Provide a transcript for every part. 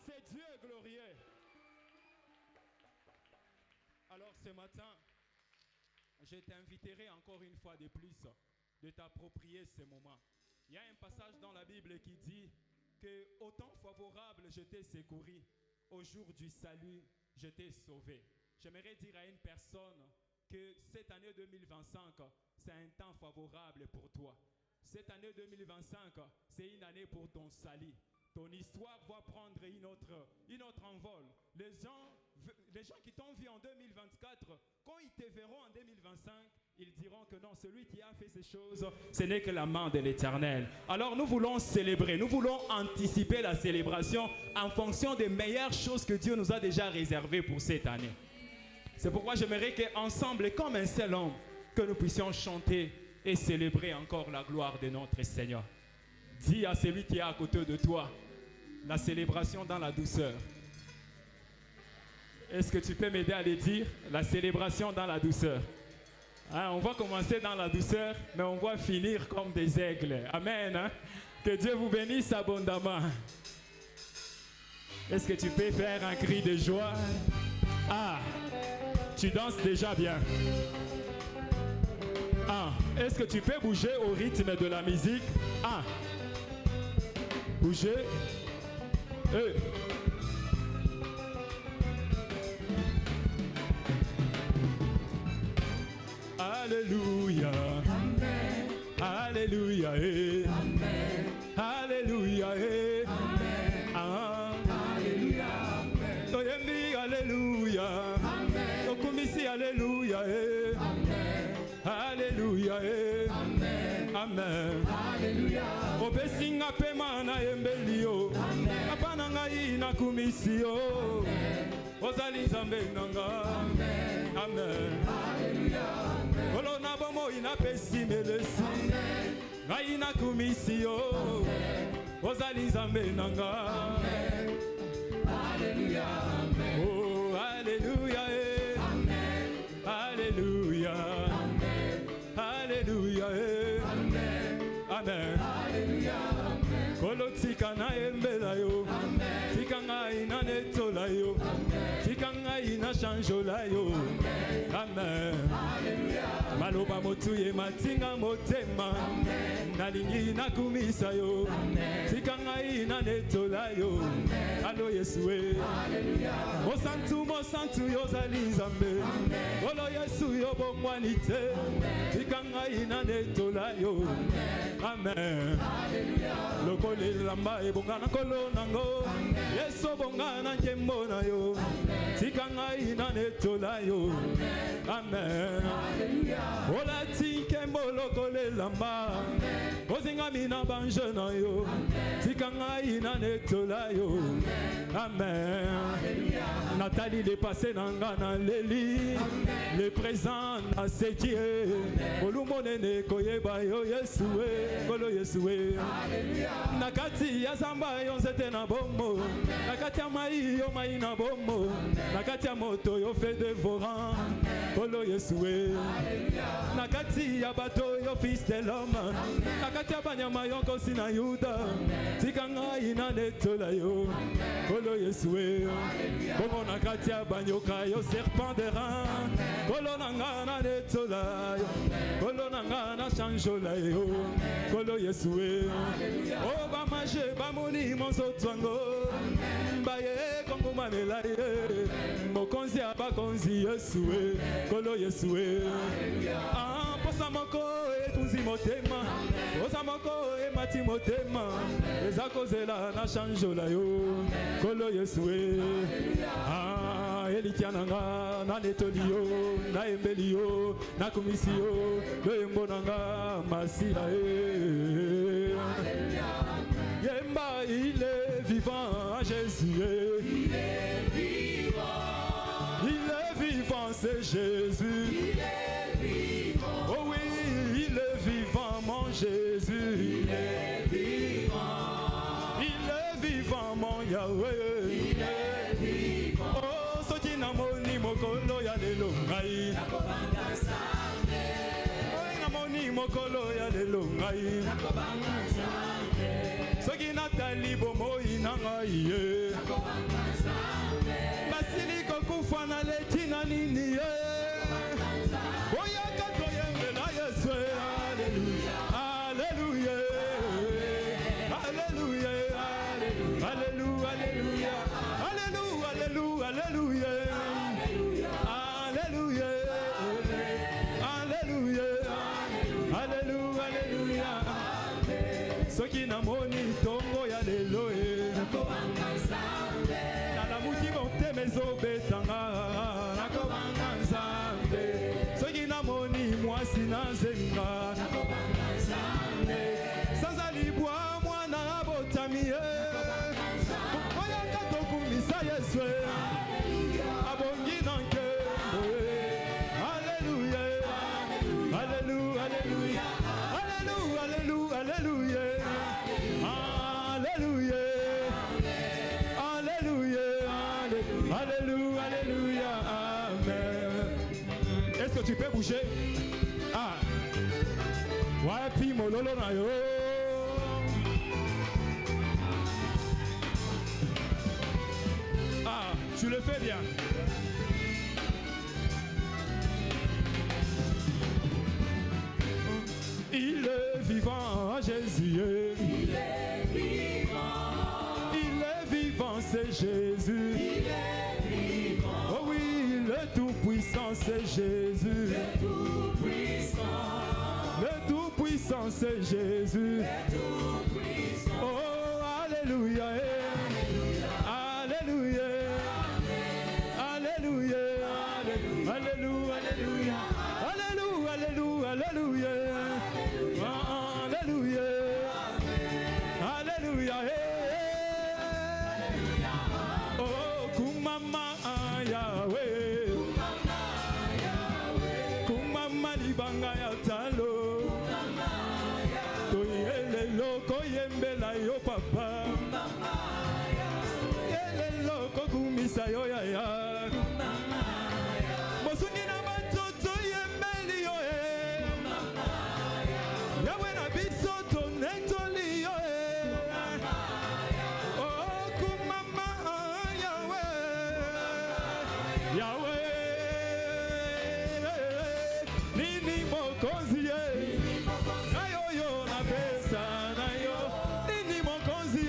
c'est Dieu glorieux. Alors ce matin, je t'inviterai encore une fois de plus de t'approprier ce moment. Il y a un passage dans la Bible qui dit que au temps favorable, je t'ai secouru. Au jour du salut, je t'ai sauvé. J'aimerais dire à une personne que cette année 2025, c'est un temps favorable pour toi. Cette année 2025, c'est une année pour ton salut. Ton histoire va prendre une autre envol. Les gens qui t'ont vu en 2024, quand ils te verront en 2025, ils diront que non, celui qui a fait ces choses, ce n'est que la main de l'Éternel. Alors nous voulons célébrer, nous voulons anticiper la célébration en fonction des meilleures choses que Dieu nous a déjà réservées pour cette année. C'est pourquoi j'aimerais qu'ensemble, comme un seul homme, que nous puissions chanter et célébrer encore la gloire de notre Seigneur. Dis à celui qui est à côté de toi, la célébration dans la douceur. Est-ce que tu peux m'aider à le dire? La célébration dans la douceur. Hein, on va commencer dans la douceur, mais on va finir comme des aigles. Amen. Hein? Que Dieu vous bénisse abondamment. Est-ce que tu peux faire un cri de joie? Ah, tu danses déjà bien. Ah, est-ce que tu peux bouger au rythme de la musique? Ah, bouger. Alléluia. Amen. Alléluia. Amen. Alléluia. Amen. Ah. Alléluia. Amen. Toyembi alléluia. Amen. Tokumisi alléluia. Amen. Alléluia. Amen. Amen. Alléluia. Obesinga pema na embelio. Amen. Apana ngai na kumisio. Amen. Ozali nzambe nanga. Amen. Amen. Alléluia. Olo na bomo ina pesi melesi. Amen. Ngai na kumisio. Amen. Ozali nzambe nanga. Amen. Alléluia. Amen. Oh alléluia. Amen. Alléluia. Amen. Alléluia. Amen. Amen. Alléluia. Amen. Kolo tika na embela yo. Amen. Tika ngai na netola yo. Amen. Tika ngai na chanjola yo. Amen. Amen. Alléluia. Maloba motuye matinga motema. Amen. Nalingi na kumisa yo. Amen. Tika ngai na netola yo. Amen. Alo Yesue. Alléluia. Mosantu yozali nzambe. Amen. Olo Yesu yo bomwanite. Amen. Tika ngai na netola yo. Amen. Amen. Alléluia. Lokole lamba ebongana kolo nango. Amen. Yesu bongana njembo na yo. Amen. Tika ngai na netola yo. Amen. Amen. Alléluia. Ola tike lokole lamba. Amen. Ozinga mina banje na yo. Amen. Tika ngai na netola yo. Amen. Amen. Alléluia. Nathalie le passé nanga na leli. Amen. Le présent na sédié. Olumonene koyeba yo Yesue. Kolo Yesue. Alléluia. Nakati ya zamba yo nzete na bombo. Amen. Nakati ya mai yo mai na bombo. Amen. Nakati ya moto yo fait dévorant. Kolo Yesue. Alléluia. Nakati ya bato yo fils de l'homme. Amen. Nakati ya banyama yo kosi na Yuda. Amen. Tika ngai na netola yo. Amen. Kolo Yesue. Alléluia. Komo nakati ya banyoka yo serpent de rein. Kolo nanga na netola yo. Amen. Kolo nanga na chanjola yo. Amen. Kolo Yesue. Alléluia. Oh ba maje ba moni monzo twango. Amen. Baye kongo mamela ye. Mokonzi abakonzi Yesue. Kolo Yesue. Alléluia. Ah posa moko etunzi motema. Posa moko emati motema. Ezakozela na chanjola yo. Kolo Yesue. Ah elitiananga na netolio na embelio na komisio loyembo nanga masila e. Yemba il est vivant Jésus. Il est vivant. Il est vivant c'est Jésus. Il est vivant. Oh oui, il est vivant mon Jésus. Il est vivant. Il est vivant mon Yahweh. Il est vivant. Oh soki na moni mokolo ya lelo ngai. Nakobanga sange. Oh na moni mokolo ya lelo ngai. Nakobanga sange. Soki natali bomoi na ngai. basiliko kufa na letina nini oyaka toyembela Yesu. Alléluia, alléluia, alléluia, alléluia, alléluia, alléluia, alléluia, alléluia, alléluia, alléluia, alléluia. Soki na moni tongo ya lelo na la mutima utemezo betanga nakobanga nzambe. Soki na moni mwasi na zenga sanza libwa mwana botamie oyaka tokumisa Yesu abongi na nkembo. Alléluia, alléluia, alléluia, alléluia, alléluia, alléluia, alléluia, alléluia, alléluia, amen. Est-ce que tu peux bouger? Ah, ouais, puis mololo na yo. Ah, tu le fais bien. Il est vivant, Jésus. Il est vivant. Il est vivant, c'est Jésus. Il est vivant. Oh oui, le Tout-Puissant, c'est Jésus. Le Tout-Puissant. Le Tout-Puissant, c'est Jésus. Le Tout-Puissant. Oh, alléluia. Alléluia. Alléluia. Alléluia. Alléluia. Alléluia. Alléluia. Alléluia. Alléluia. Oh, kumama Yahweh. Kumama libanga ya talo. Toyele loko yembela yo papa. Yele loko kumisa yo ya. Bosungi na batoto yembeli yo Yahweh na biso tonetoli yo Oh kumama Yahweh Yahweh nini mokonzi na yo na pesa na yo nini mokonzi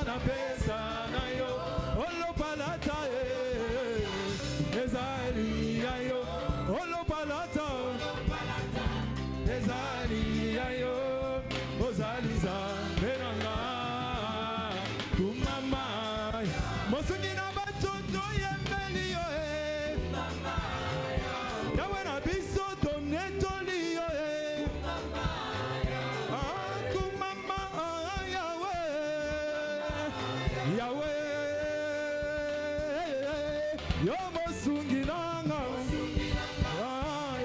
na pesa na yo olopalata ezali ya yo olopalata ezali ya yo ozali zambe nanga kumama mosungi na batoto yembeli yo Yahweh na biso tonetoli yo kumama Yahweh Yahweh yo mosungi nanga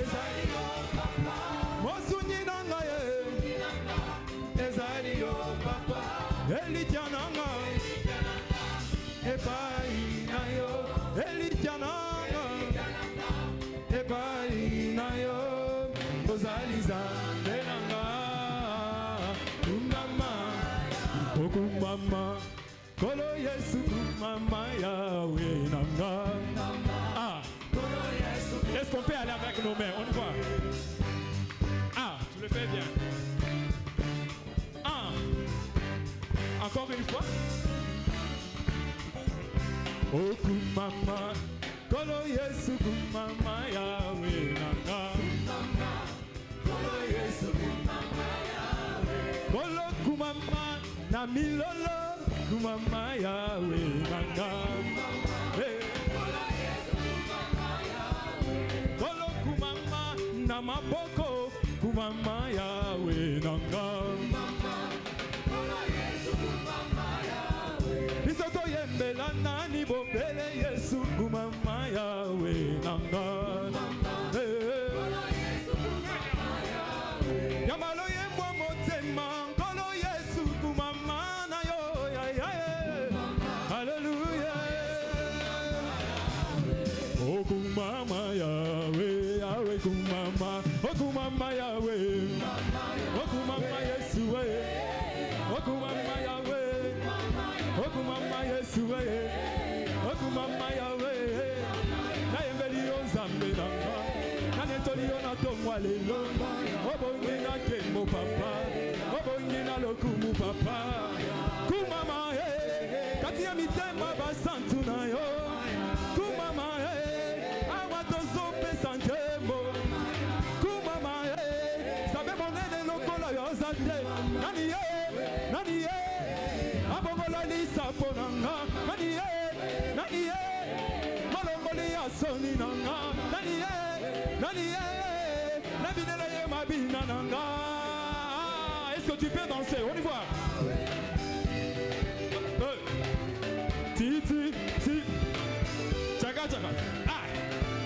ezali yo papa mosungi nanga ezali yo papa elitia nanga epai na yo elitia nanga epai na yo ozali zambe nanga kumama okumama kolo Yesu kumama Yahweh nanga. Ah, est-ce qu'on peut aller avec nos mains? On y va. Ah, tu le fais bien. Ah, encore une fois. Oh kumama kolo Yesu kumama Yahweh nanga. Kolo Yesu kumama Yahweh. Kolo kumama na milolo kumama Yahweh nanga. Kolo Yesu kumama Yahweh. Kolo kumama na maboko kumama Yahweh nanga. Kolo Yesu kumama Yahweh. Bisoto yembela nani bobele Yesu kumama Yahweh nanga. Kolo Yesu kumama Yahweh. Yamalo yembo motema kolo Yesu kumama na yo ya ya. Hallelujah. Oh kumama Yahweh, Yahweh kumama, oh kumama Yahweh, oh kumama Yesu, oh kumama Yahweh, oh kumama lelo obongina kembo papa obongina lokumu papa kumama kati ya mitema basantu na yo kumama awa tozopesa ntembo kumama sabe monene lokola yo zate nani ye abongola lisapo nanga nani ye molongoli ya soni nanga nani ye nabinela ye mabina nanga. Est-ce que tu peux danser? On y voit. Ti tchaga tchaga. Ah,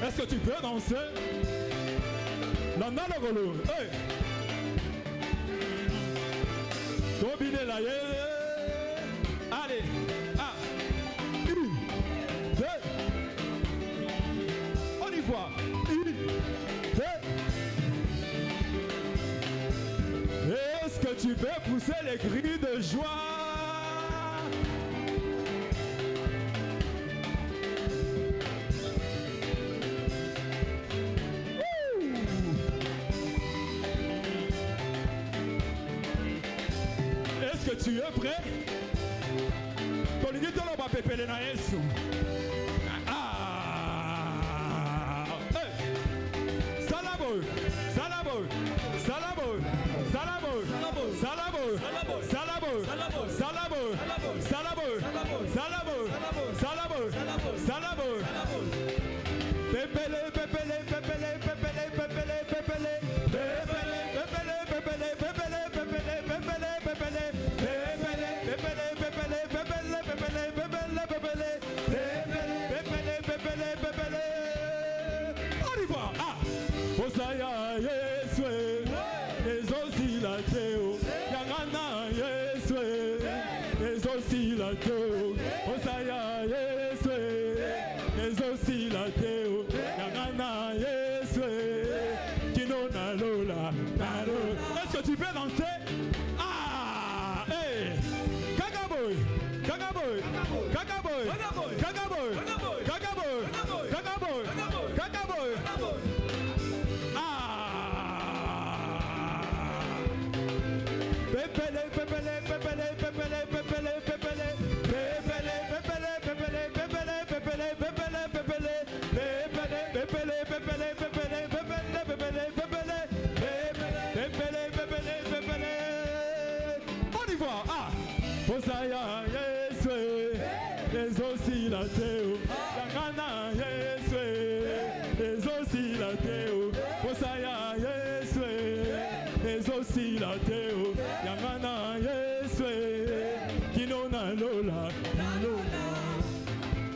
est-ce que tu peux danser? Nanda logolo. Hey. Combinez la ye. Allez. Ah. 1, 2. On y voit. 1, 2. Est-ce que tu peux pousser les cris de joie? Est-ce que tu es prêt? Tolingito lo ba pepele na Yesu. Ah! Hey! Salabo! Salabo! Salabo! Salabo! Salabo! Salabo! Salabo! Salabo! Salabo! Salabo! Salabo! Pepele, pepele, pepele, pepele, pepele, pepele. Pepele, pepele, pepele, pepele, pepele, pepele, pepele. Pepele, pepele, pepele, pepele, pepele, pepele, pepele. Pepele, pepele, pepele. On y va. Ah! Osaya Yesu. Ezosi la teo. Yangana Yesu. Ezosi la teo. Osaya Yesu. Ezosi la teo. Yangana Yesu. Kino na lola. Est-ce que tu peux danser? Ah! Hey! Kagaboy! Kagaboy! Kagaboy! Kagaboy! Kagaboy! Kagaboy! Kagaboy! Ah! Pepele, pepele, pepele, pepele, pepele, pepele. Pepele, pepele, pepele, pepele, pepele, pepele, pepele. Pepele, pepele, pepele, pepele, pepele, pepele, pepele. Pepele, pepele, pepele. On y voit. Ah! Osaya Yesu. Ezosi la teo. Yangana Yesu. Ezosi la teo. Osaya Yesu. Ezosi la teo. Yangana Yesu. Kino na lola.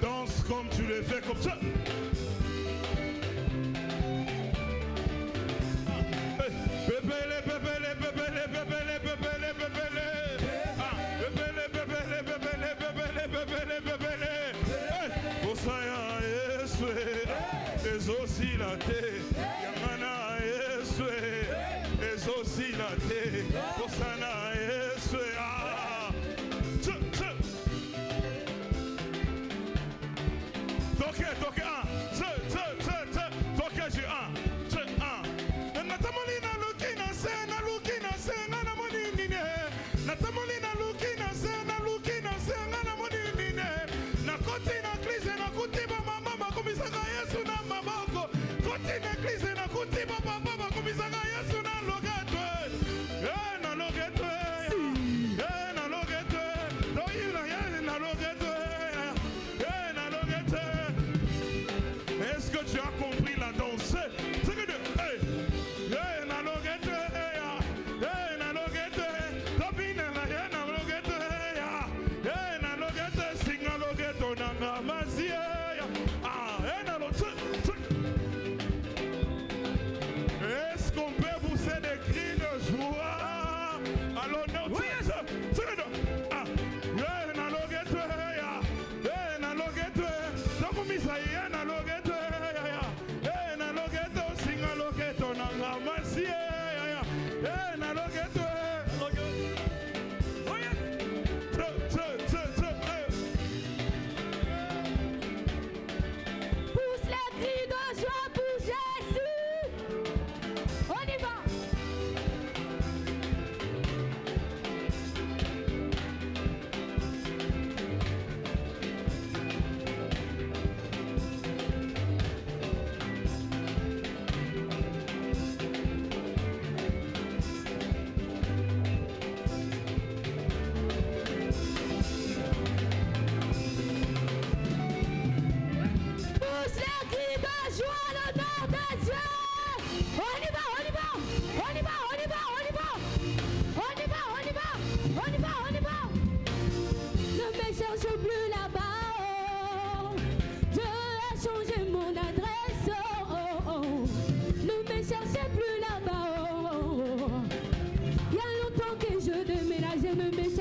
Danse comme tu le fais comme ça. Pepele, pepele, pepele, pepele, pepele, pepele. Ah, pepele, pepele, pepele, pepele, pepele, pepele. Osaya Yesu, ezosi la te. Yangana Yesu, ezosi la te. Osana Yesu. Ah, toke, toke, ah, toke, j'ai un. Natamolina lukina se, na lukina se, na moni nine. Natamolina lukina se, na moni nine. Na koti na klise, na kuti ba mama, makumisaka Yesu na maboko. Koti na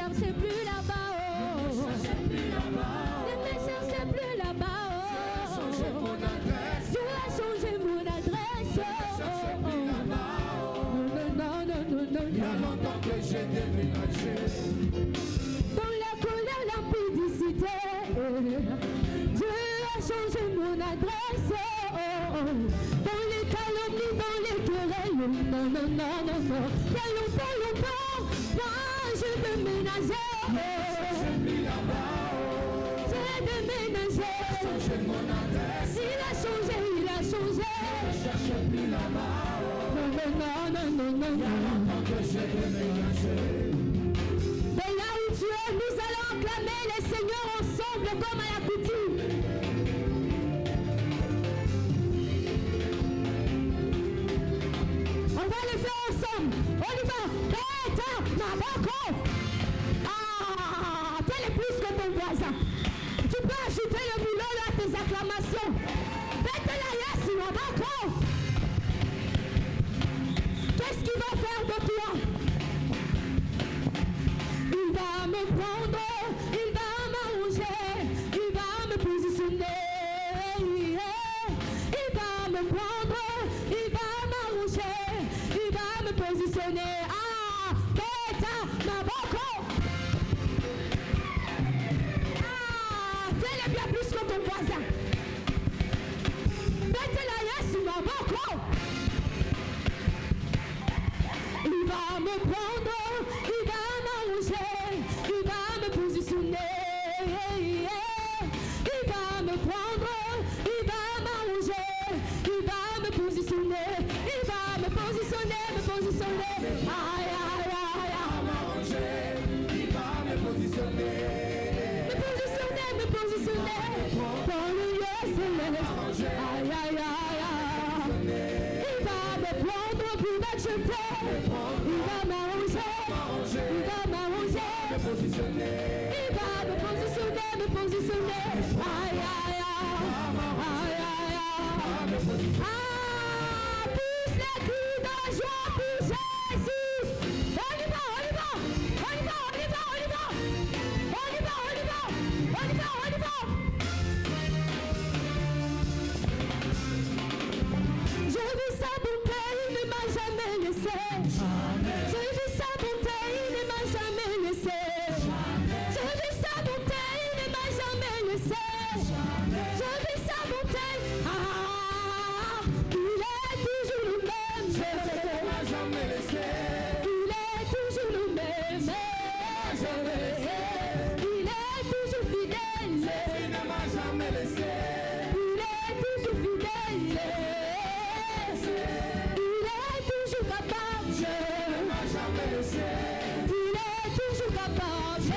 cherchez plus là-bas. Ne me cherchez plus là-bas. Tu as changé mon adresse. Non. Il y a longtemps que j'ai déménagé. Dans la colère, l'impudicité, Dieu a changé mon adresse. Dans les calomnies, dans les querelles, non. Il y a longtemps, moi j'ai déménagé. J'ai déménagé. Il a changé. Je cherche plus là-bas. Non. Il y a longtemps que j'ai déménagé. Et là où tu es, nous allons acclamer les seigneurs ensemble comme à la coutume. On va le faire ensemble. On y va. Beta, Maboko. Ah, tel est plus que ton voisin. Tu peux ajouter le boulot à tes acclamations. Beta la yes, Maboko. Qu'est-ce qu'il va faire de toi? Il va me prendre, il va m'arranger, il va me positionner. Il va me prendre, il va m'arranger, il va me positionner. Ah, Beta, Maboko. Ah, fais-le bien plus que ton voisin. Beta la yes, Maboko. Il va me prendre, il va m'arranger, il va me positionner. Il va me prendre, il va m'arranger, il va me positionner. Il va me positionner. Aïe. Il va me positionner. Me positionner. Dans le lieu céleste. Aïe. Il va me prendre pour m'accepter. Il va m'arranger. Il va m'arranger. Il va me positionner. Aïe. Ah, pousse les cris de joie pour Jésus. On y va. J'ai vu sa bonté, il ne m'a jamais laissé. J'ai vu sa bonté, il ne m'a jamais laissé. J'ai vu sa bonté, il ne m'a jamais laissé. J'ai vu sa bonté. Ah, il est toujours le même. Il ne m'a jamais laissé. Il est toujours le même. Il est toujours fidèle. Il ne m'a jamais laissé. Il est toujours fidèle. Il est toujours capable. Il ne m'a jamais laissé. Il est toujours capable.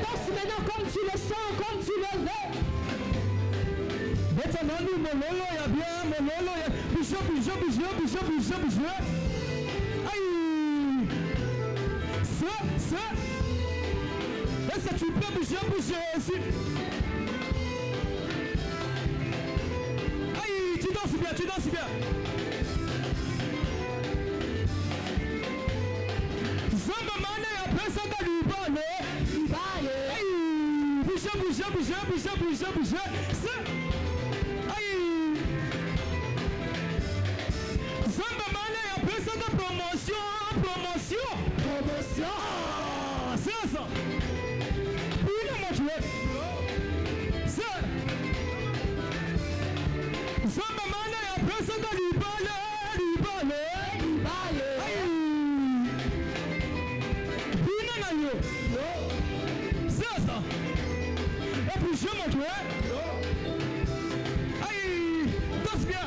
Danse maintenant comme tu le sens, comme tu le veux. Beta Manu, mololo ya bien, mololo ya. Bishop. Aïe. Ça. Est-ce que tu peux bouger ici? Aïe, tu danses bien. Zamba mane ya pesa kalibale. Aïe, bouge. Ça. Aïe. Zamba mane ya pesa de promotion. Ah, c'est ça. Oui, non, moi je veux. Ça. Zamba mane ya pesa de libale. Aïe. Bina na yo. C'est ça. Et puis je m'en veux. Aïe. Danse bien.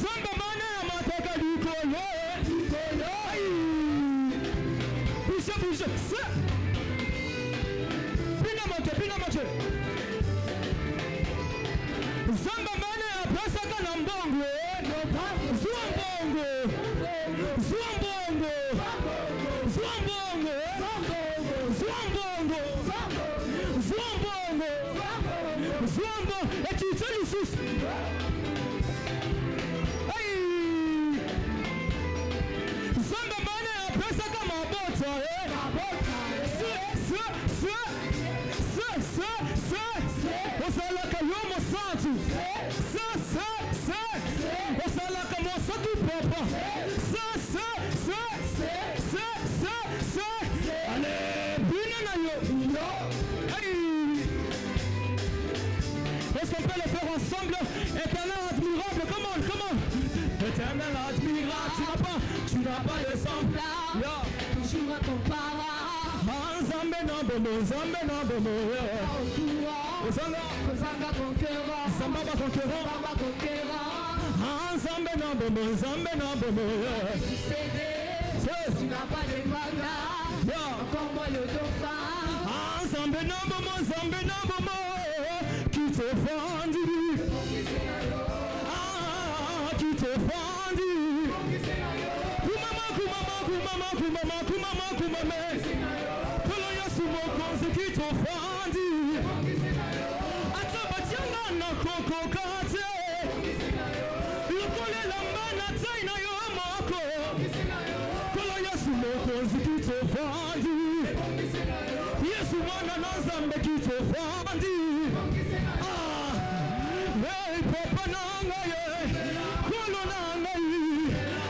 Zamba mane ya mataka likolo. Aïe. Bouge. Ça. Bina mote. Zamba mane ya pesa kana mbongo. Zua mbongo. Et tu fais le sous. Aïe. Zamba mane ya pesa kama boti. Est-ce qu'on peut le faire ensemble? Éternel admirable, comment? Éternel admirable, tu n'as pas de semblable. Toujours incomparable. Nzambe na bomo, Ozanga conquérant. Nzamba conquérant. Nzambe na bomo, tu n'as pas de bagage. Encore moins le dauphin. Nzambe na bomo, qui te vendit. Qui te vendit. Kumama. Kolo Yesu mokonzi qui te vendit. Atabatianga na koko kate. Lokole lamba na taina yo moko. Kolo Yesu mokonzi qui te vendit. Yesu mwana na Nzambe qui te vendit. Hey papa nanga ye. Kolo nanga ye.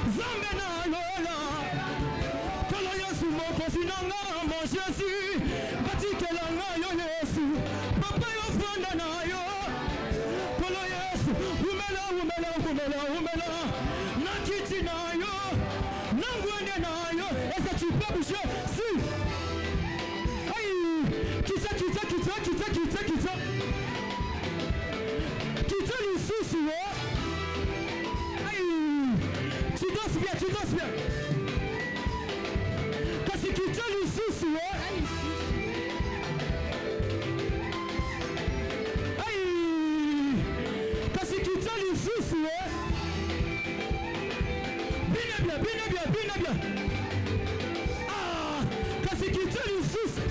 Nzambe na yola. Kolo Yesu mokonzi nanga mo Jésus. Batikela nga yo Yesu. Papa yo fanda na yo. Kolo Yesu. Umela. Na kiti na yo. Na ngwende na yo. Est-ce que tu peux bouger? Si. Aïe. Kita. Kita l'isusu, aïe. Tu danses bien. Kasi kita l'isusu, aïe. Kasi kita l'isusu, bien. Kasi kita l'isusu.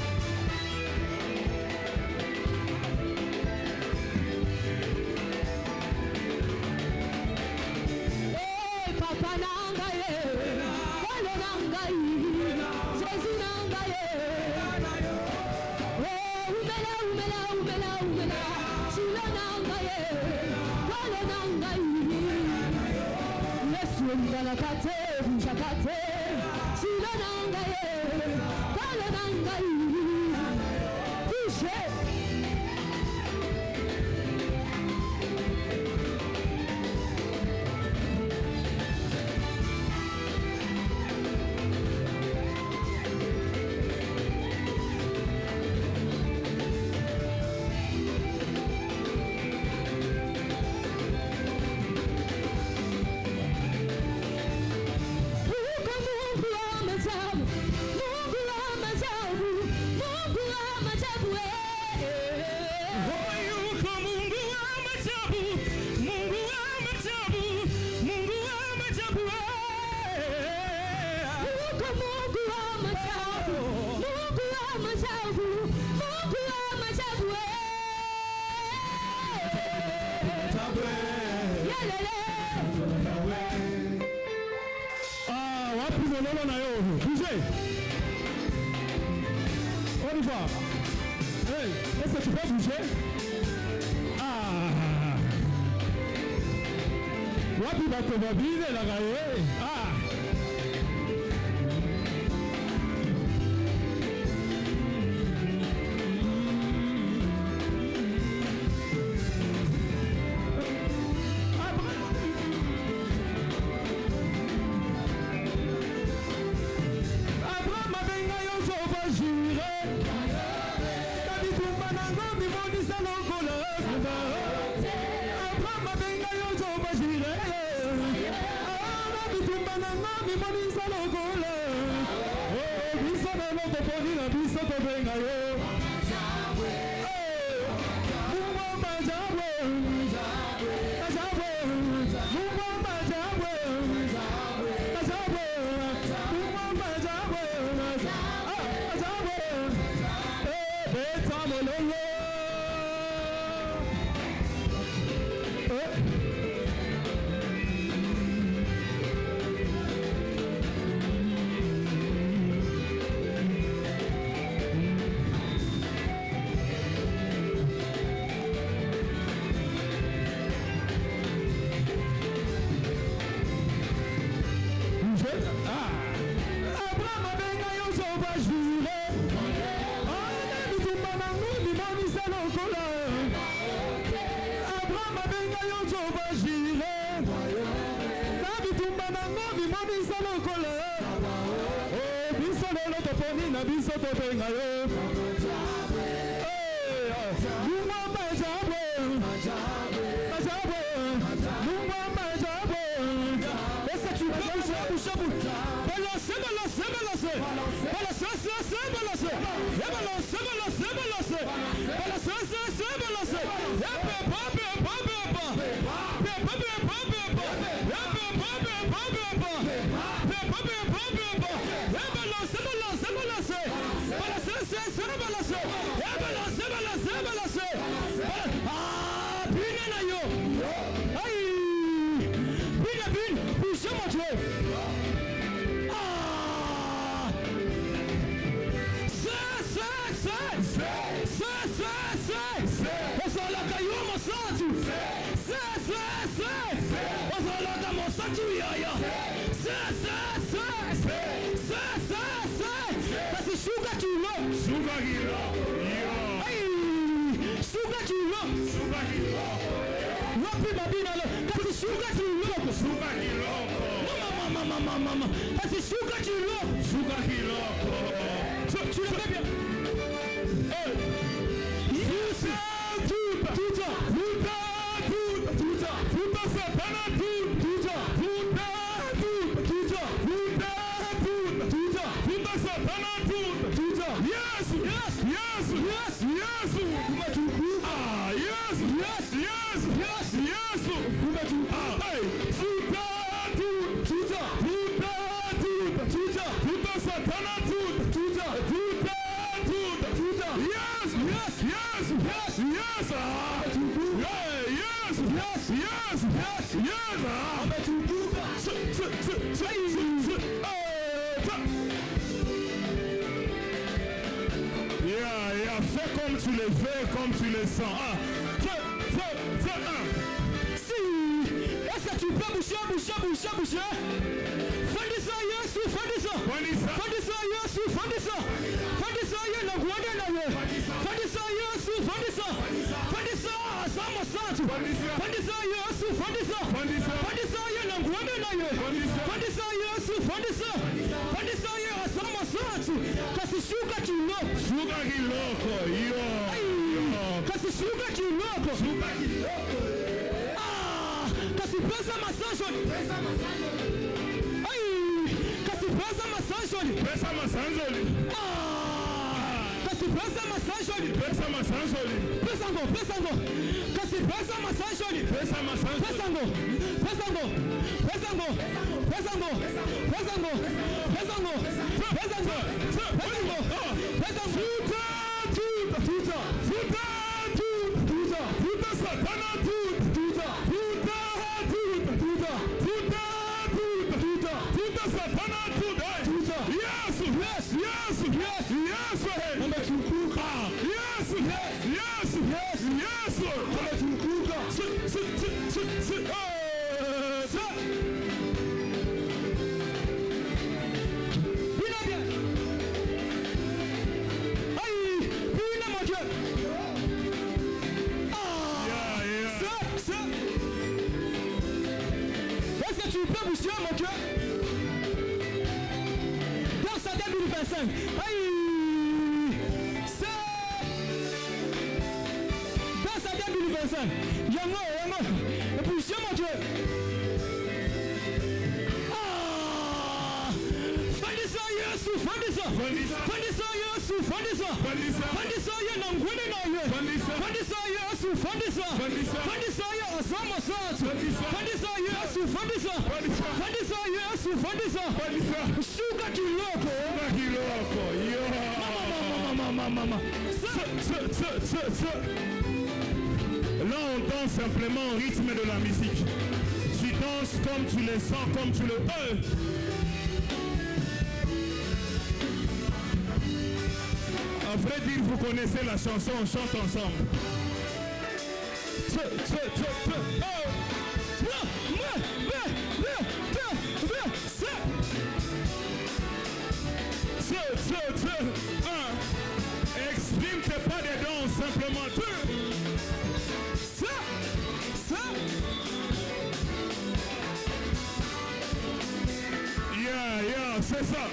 Papa nanga ye, Kolo nanga ye, Jésus nanga ye. Umela, Chilo nanga ye, Kolo nanga ye. Yesu mbala kate, bunja kate, Chilo nanga ye, Kolo nanga ye. Bouge. On y va. Hey, est-ce que tu peux bouger? Wapi bato babine la gaye? na biso tobenga yo comme tu le sens. Si, est-ce que tu peux boucher? Fondisa Yesu, fondisa Yesu, fondisa na gwanda na we. Fondisa Yesu, fondisa asama santu. Fondisa Yesu, fondisa na gwanda na we. Fondisa Yesu, fondisa asama santu. Kasi shuka kiloko yo. Kasi shuka kiloko. Kasi pesa massage. Kasi pesa massage. Kasi pesa massage. Pesango. Kasi pesa massage. Pesango. Là on danse simplement au rythme de la musique. Tu danses comme tu le sens, comme tu le veux. À vrai dire, vous connaissez la chanson, on chante ensemble. Exprime tes pas des dons simplement. Yeah, c'est ça.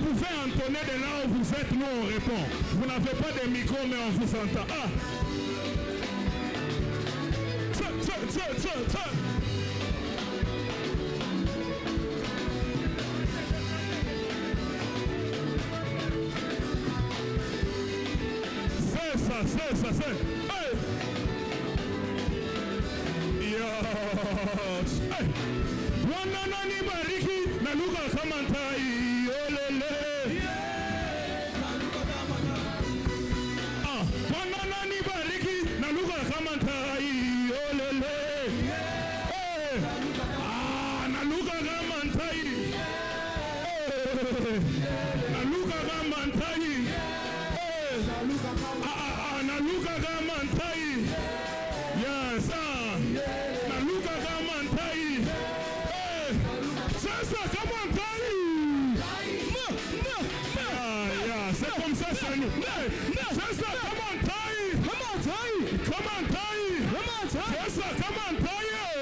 pouvez entonner de là où vous êtes, nous on répond. Vous n'avez pas de micro, mais on vous entend. Ah! C'est ça. Hey! Yes! Hey! Wanana ni bariki na lugha kama tai. Olele! Ah! Wanana ni bariki na lugha kama tai. Olele! Hey! Ah! Na lugha kama tai. Hey! Na lugha kama tai. Naluka gamantai. Yes, Naluka gamantai. Hey, Sasa, come on, Tai. Yeah, c'est comme ça chez nous. Sasa, come on, Tai. Come on, Tai. Come on, Tai. Come on, Tai. Sasa, come on, Tai. Yeah.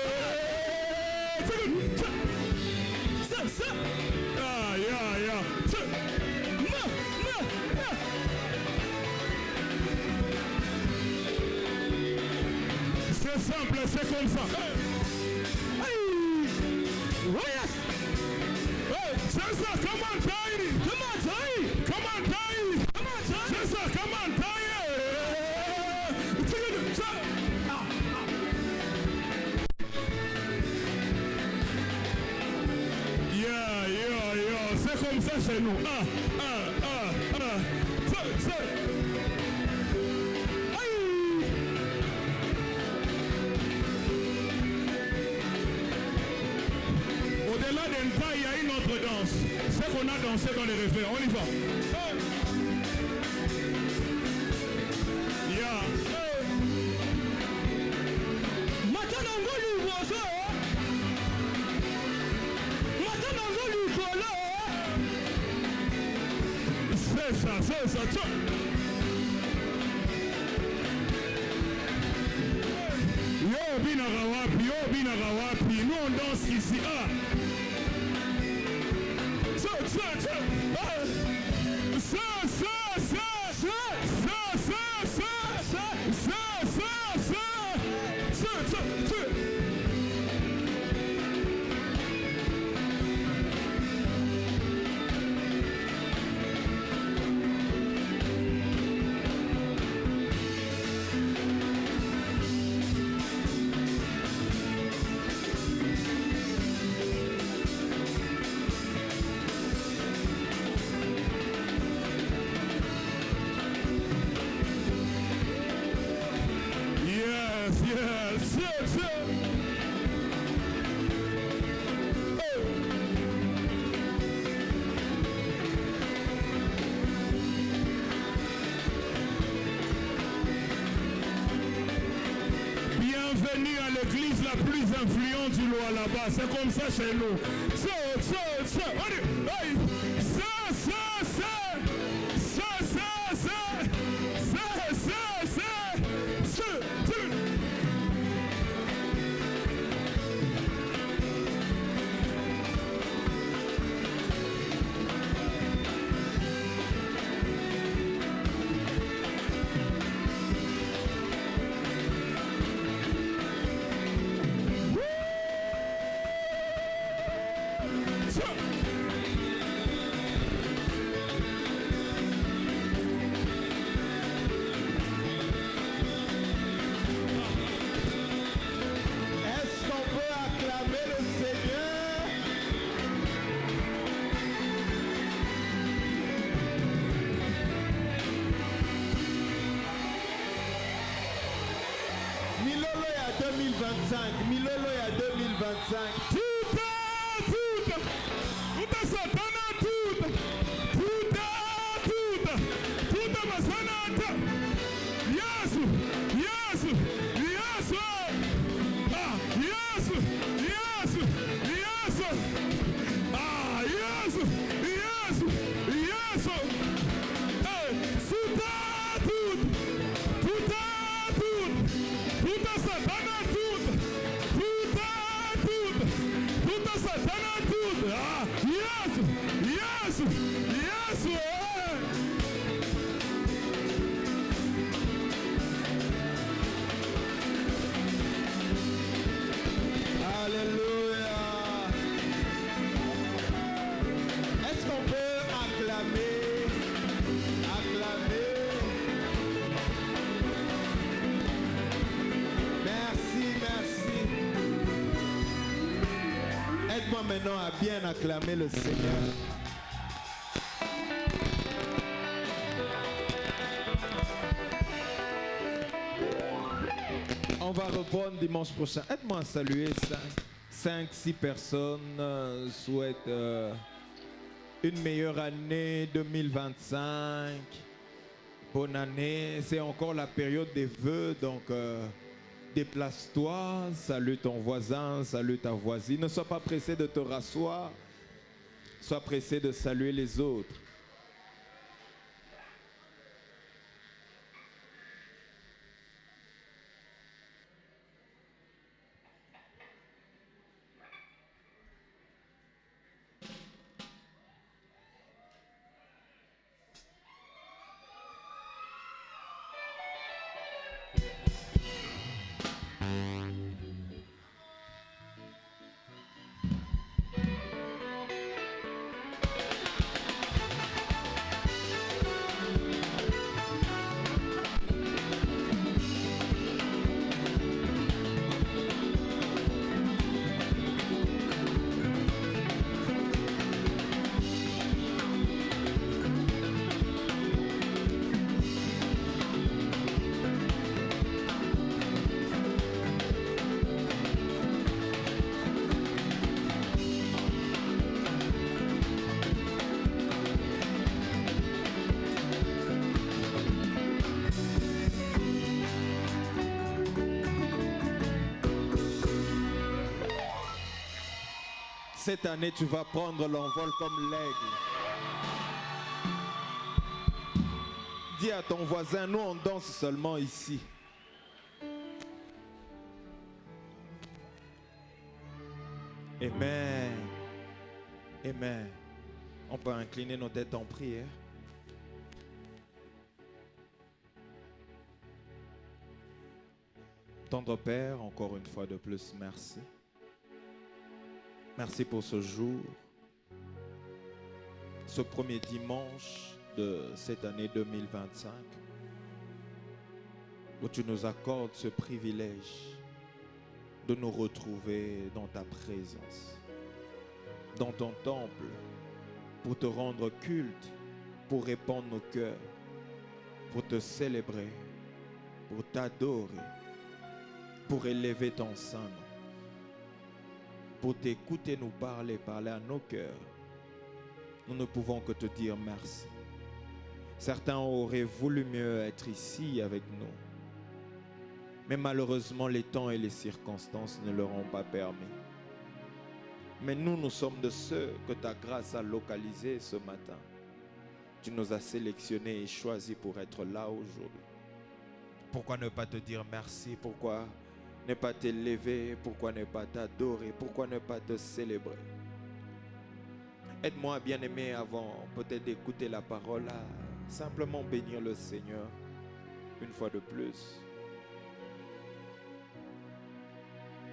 C'est simple, c'est comme ça. Hey! Oh yes! Hey! C'est ça, come on, Tai! Come on, Tai! Come on, Tai! Come on, Tai! C'est ça, come on, Tai! Yeah. C'est comme ça chez nous. Au-delà d'un pas, il y a une autre danse. C'est qu'on a dansé dans les refrains. On y va. Yeah. C'est ça. Yo bina wapi. Nous on danse ici. Bienvenue à l'église la plus influente du Loa là-bas. C'est comme ça chez nous. Milolo ya 2025. Tuta satana tuta masanata. Yesu. Yes! Aide-moi maintenant à bien acclamer le Seigneur. On va reprendre dimanche prochain. Aide-moi à saluer 5-6 personnes. Souhaite une meilleure année 2025. Bonne année. C'est encore la période des vœux. Donc, déplace-toi. Salue ton voisin. Salue ta voisine. Ne sois pas pressé de te rasseoir. Sois pressé de saluer les autres. Cette année, tu vas prendre l'envol comme l'aigle. Dis à ton voisin, nous on danse seulement ici. Amen. Amen. On peut incliner nos têtes en prière. Tendre Père, encore une fois de plus, merci. Merci pour ce jour, ce premier dimanche de cette année 2025, où tu nous accordes ce privilège de nous retrouver dans ta présence, dans ton temple, pour te rendre culte, pour répandre nos cœurs, pour te célébrer, pour t'adorer, pour élever ton saint nom. Pour t'écouter nous parler à nos cœurs, nous ne pouvons que te dire merci. Certains auraient voulu mieux être ici avec nous, mais malheureusement les temps et les circonstances ne leur ont pas permis. Mais nous sommes de ceux que ta grâce a localisés ce matin. Tu nous as sélectionnés et choisis pour être là aujourd'hui. Pourquoi ne pas te dire merci? Pourquoi ne pas t'élever? Pourquoi ne pas t'adorer? Pourquoi ne pas te célébrer? Aide-moi, bien-aimé, avant peut-être d'écouter la parole, à simplement bénir le Seigneur une fois de plus.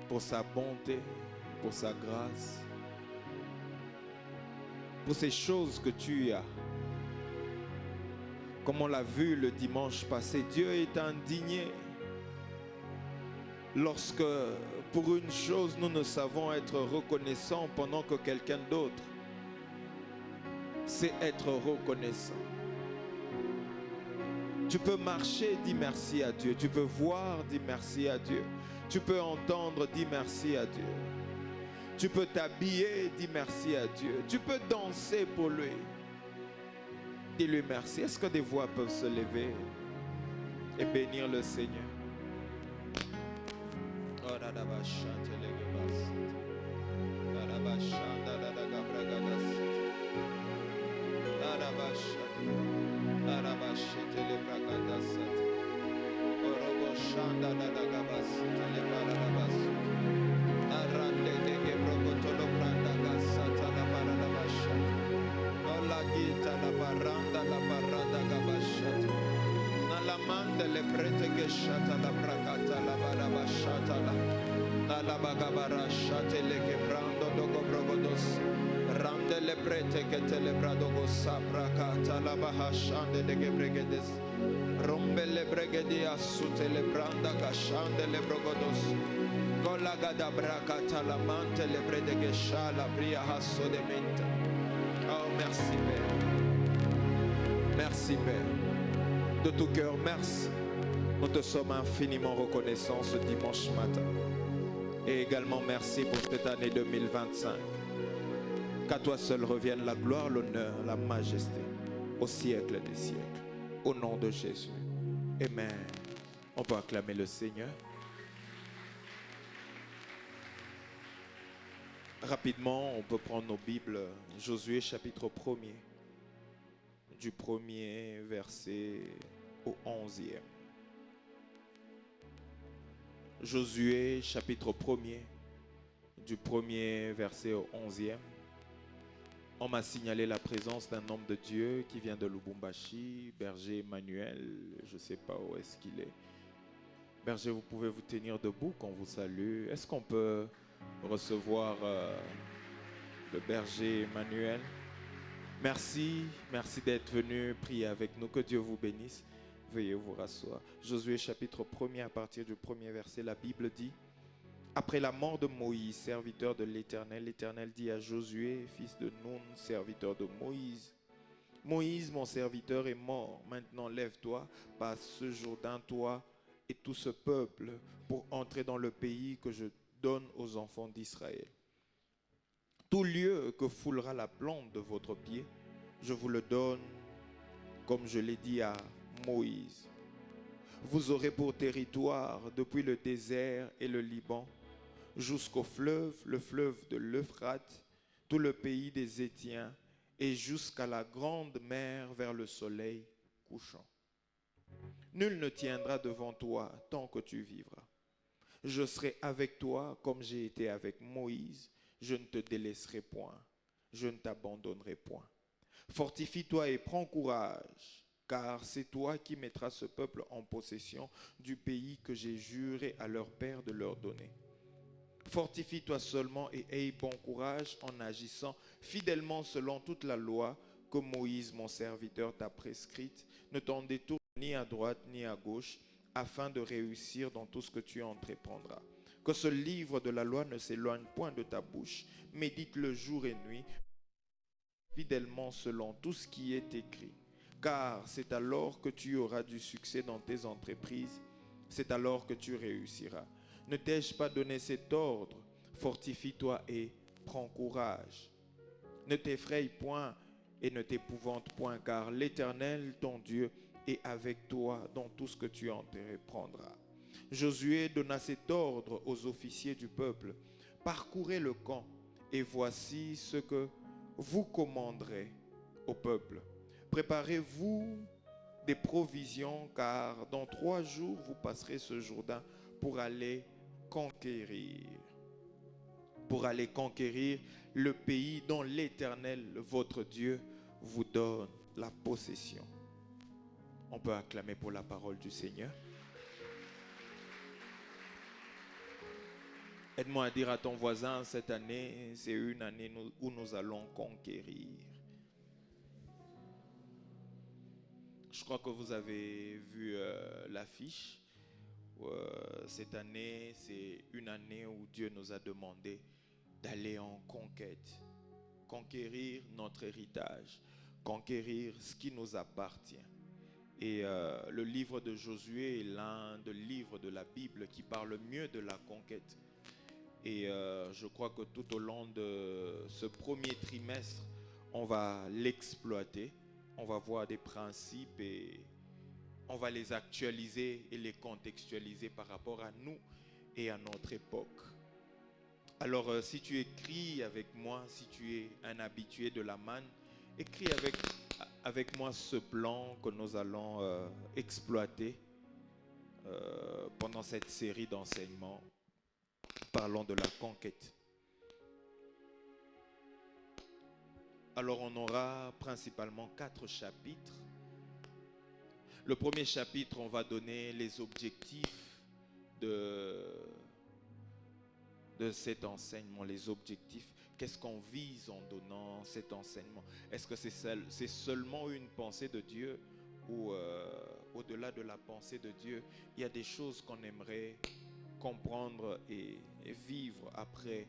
Pour sa bonté, pour sa grâce, pour ces choses que tu as. Comme on l'a vu le dimanche passé, Dieu est indigné. Lorsque, pour une chose, nous ne savons être reconnaissants pendant que quelqu'un d'autre sait être reconnaissant. Tu peux marcher, dis merci à Dieu. Tu peux voir, dis merci à Dieu. Tu peux entendre, dis merci à Dieu. Tu peux t'habiller, dis merci à Dieu. Tu peux danser pour lui. Dis-lui merci. Est-ce que des voix peuvent se lever et bénir le Seigneur? Le prete che shata la prakata la baraba shata la bagabara shate le che brando dogo brogodos rande le prete che te le brado go saprakata la bahashande de gebregedes Rombele bregedia sute le branda gashande le brogodos. Golagada brakata la mante le bredegesha la bria hasso de menta. Oh, merci Père. Merci Père. De tout cœur, merci. Nous te sommes infiniment reconnaissants ce dimanche matin. Et également merci pour cette année 2025. Qu'à toi seul revienne la gloire, l'honneur, la majesté, au siècle des siècles. Au nom de Jésus. Amen. On peut acclamer le Seigneur. Rapidement, on peut prendre nos Bibles. Josué chapitre 1er. Du 1er verset au 11e. Josué chapitre 1er. Du 1er verset au 11e. On m'a signalé la présence d'un homme de Dieu qui vient de Lubumbashi, Berger Emmanuel, je ne sais pas où est-ce qu'il est. Berger, vous pouvez vous tenir debout quand vous salue. Est-ce qu'on peut recevoir le Berger Emmanuel? Merci d'être venu prier avec nous. Que Dieu vous bénisse. Veuillez vous rasseoir. Josué chapitre 1er, à partir du 1er verset, la Bible dit: après la mort de Moïse, serviteur de l'Éternel, l'Éternel dit à Josué, fils de Nun, serviteur de Moïse: Moïse, mon serviteur, est mort. Maintenant, lève-toi, passe ce Jourdain, toi et tout ce peuple, pour entrer dans le pays que je donne aux enfants d'Israël. Tout lieu que foulera la plante de votre pied, je vous le donne, comme je l'ai dit à Moïse. Vous aurez pour territoire, depuis le désert et le Liban, jusqu'au fleuve, le fleuve de l'Euphrate, tout le pays des Hétiens, et jusqu'à la grande mer vers le soleil couchant. Nul ne tiendra devant toi tant que tu vivras. Je serai avec toi comme j'ai été avec Moïse. Je ne te délaisserai point, je ne t'abandonnerai point. Fortifie-toi et prends courage, car c'est toi qui mettras ce peuple en possession du pays que j'ai juré à leur père de leur donner. Fortifie-toi seulement et aie bon courage en agissant fidèlement selon toute la loi que Moïse, mon serviteur, t'a prescrite. Ne t'en détourne ni à droite ni à gauche, afin de réussir dans tout ce que tu entreprendras. Que ce livre de la loi ne s'éloigne point de ta bouche. Médite-le jour et nuit, fidèlement selon tout ce qui est écrit. Car c'est alors que tu auras du succès dans tes entreprises, c'est alors que tu réussiras. Ne t'ai-je pas donné cet ordre? Fortifie-toi et prends courage. Ne t'effraie point et ne t'épouvante point, car l'Éternel, ton Dieu, est avec toi dans tout ce que tu entreprendras. Josué donna cet ordre aux officiers du peuple: parcourez le camp, et voici ce que vous commanderez au peuple. Préparez-vous des provisions, car dans 3 jours, vous passerez ce Jourdain pour aller conquérir le pays dont l'Éternel, votre Dieu, vous donne la possession. On peut acclamer pour la parole du Seigneur. Aide-moi à dire à ton voisin, cette année, c'est une année où nous allons conquérir. Je crois que vous avez vu l'affiche. Cette année, c'est une année où Dieu nous a demandé d'aller en conquête. Conquérir notre héritage. Conquérir ce qui nous appartient. Et le livre de Josué est l'un des livres de la Bible qui parle mieux de la conquête. Et je crois que tout au long de ce premier trimestre, on va l'exploiter. On va voir des principes et on va les actualiser et les contextualiser par rapport à nous et à notre époque. Alors, si tu écris avec moi, si tu es un habitué de la manne, écris avec moi ce plan que nous allons exploiter pendant cette série d'enseignements. Parlons de la conquête. Alors, on aura principalement 4 chapitres. Le premier chapitre, on va donner les objectifs de cet enseignement, les objectifs. Qu'est-ce qu'on vise en donnant cet enseignement? Est-ce que c'est seulement une pensée de Dieu ou au-delà de la pensée de Dieu, il y a des choses qu'on aimerait comprendre et vivre après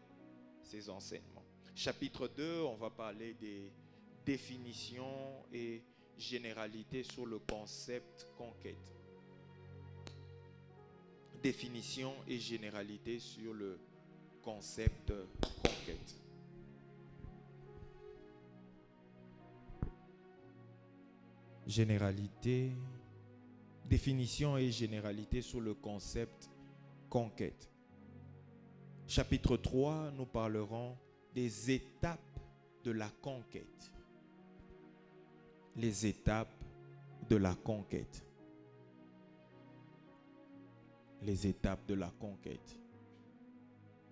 ces enseignements. Chapitre 2, on va parler des définitions et généralités sur le concept conquête. Définition et généralité sur le concept conquête. Généralité, définition et généralité sur le concept conquête. Chapitre 3, nous parlerons des étapes de la conquête. Les étapes de la conquête. Les étapes de la conquête.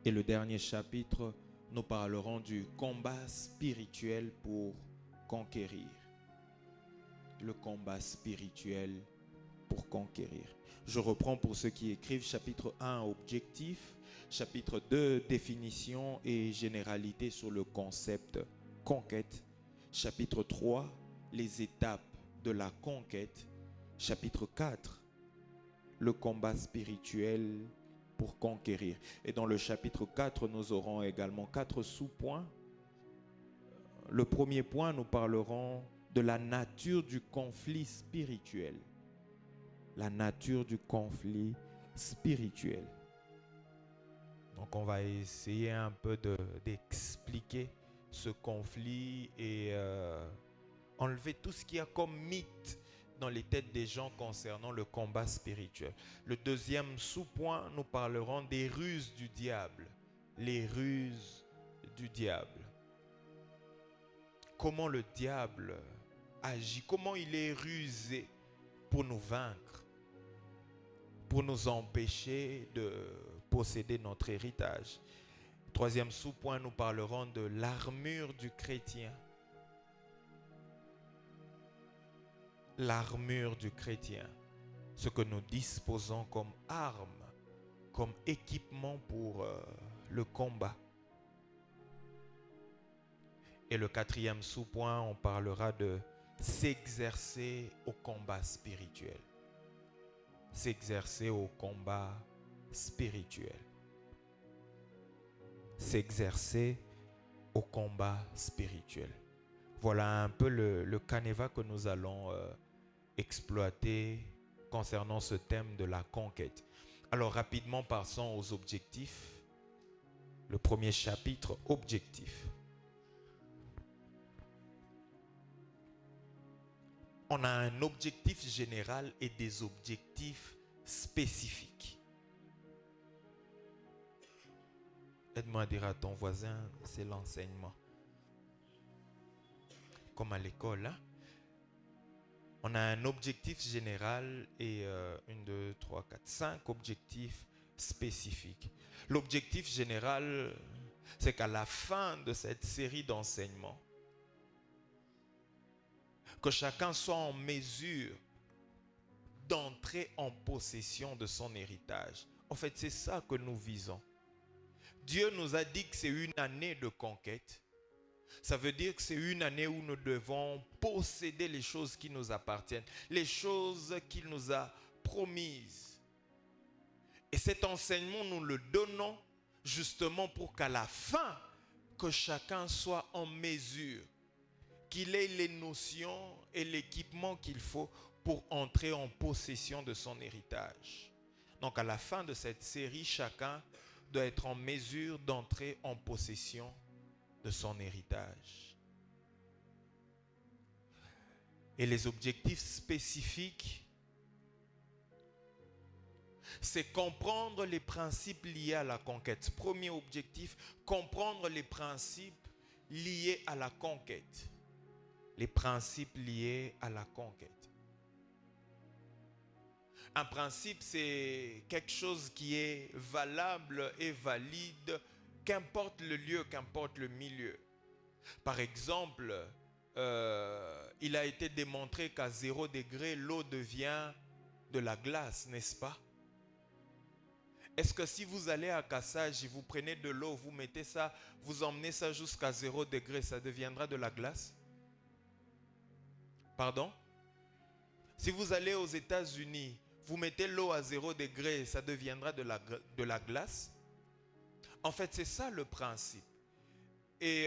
Et le dernier chapitre, nous parlerons du combat spirituel pour conquérir. Le combat spirituel pour conquérir. Je reprends pour ceux qui écrivent. Chapitre 1, objectif. Chapitre 2, définition et généralité sur le concept conquête. Chapitre 3, les étapes de la conquête. Chapitre 4, le combat spirituel pour conquérir. Et dans le chapitre 4, nous aurons également 4 sous-points. Le premier point, nous parlerons de la nature du conflit spirituel. La nature du conflit spirituel. Donc on va essayer un peu d'expliquer ce conflit et enlever tout ce qu'il y a comme mythe dans les têtes des gens concernant le combat spirituel. Le deuxième sous-point, nous parlerons des ruses du diable. Les ruses du diable. Comment le diable agit, comment il est rusé pour nous vaincre, pour nous empêcher de posséder notre héritage. Troisième sous-point, nous parlerons de l'armure du chrétien. L'armure du chrétien, ce que nous disposons comme armes, comme équipement pour le combat. Et le quatrième sous-point, on parlera de s'exercer au combat spirituel. S'exercer au combat spirituel. S'exercer au combat spirituel. Voilà un peu le canevas que nous allons exploiter concernant ce thème de la conquête. Alors rapidement, passons aux objectifs. Le premier chapitre, objectif. On a un objectif général et des objectifs spécifiques. Aide-moi à dire à ton voisin, c'est l'enseignement. Comme à l'école, hein? On a un objectif général et 5 objectifs spécifiques. L'objectif général, c'est qu'à la fin de cette série d'enseignements, que chacun soit en mesure d'entrer en possession de son héritage. En fait, c'est ça que nous visons. Dieu nous a dit que c'est une année de conquête. Ça veut dire que c'est une année où nous devons posséder les choses qui nous appartiennent, les choses qu'il nous a promises. Et cet enseignement, nous le donnons justement pour qu'à la fin, que chacun soit en mesure, qu'il ait les notions et l'équipement qu'il faut pour entrer en possession de son héritage. Donc à la fin de cette série, chacun doit être en mesure d'entrer en possession de son héritage. Et les objectifs spécifiques, c'est comprendre les principes liés à la conquête. Premier objectif, comprendre les principes liés à la conquête. Les principes liés à la conquête. Un principe, c'est quelque chose qui est valable et valide, qu'importe le lieu, qu'importe le milieu. Par exemple, il a été démontré qu'à 0 degré, l'eau devient de la glace, n'est-ce pas? Est-ce que si vous allez à Kassaj et vous prenez de l'eau, vous mettez ça, vous emmenez ça jusqu'à 0 degré, ça deviendra de la glace? Pardon? Si vous allez aux États-Unis, vous mettez l'eau à 0 degré, ça deviendra de la glace. En fait, c'est ça le principe. Et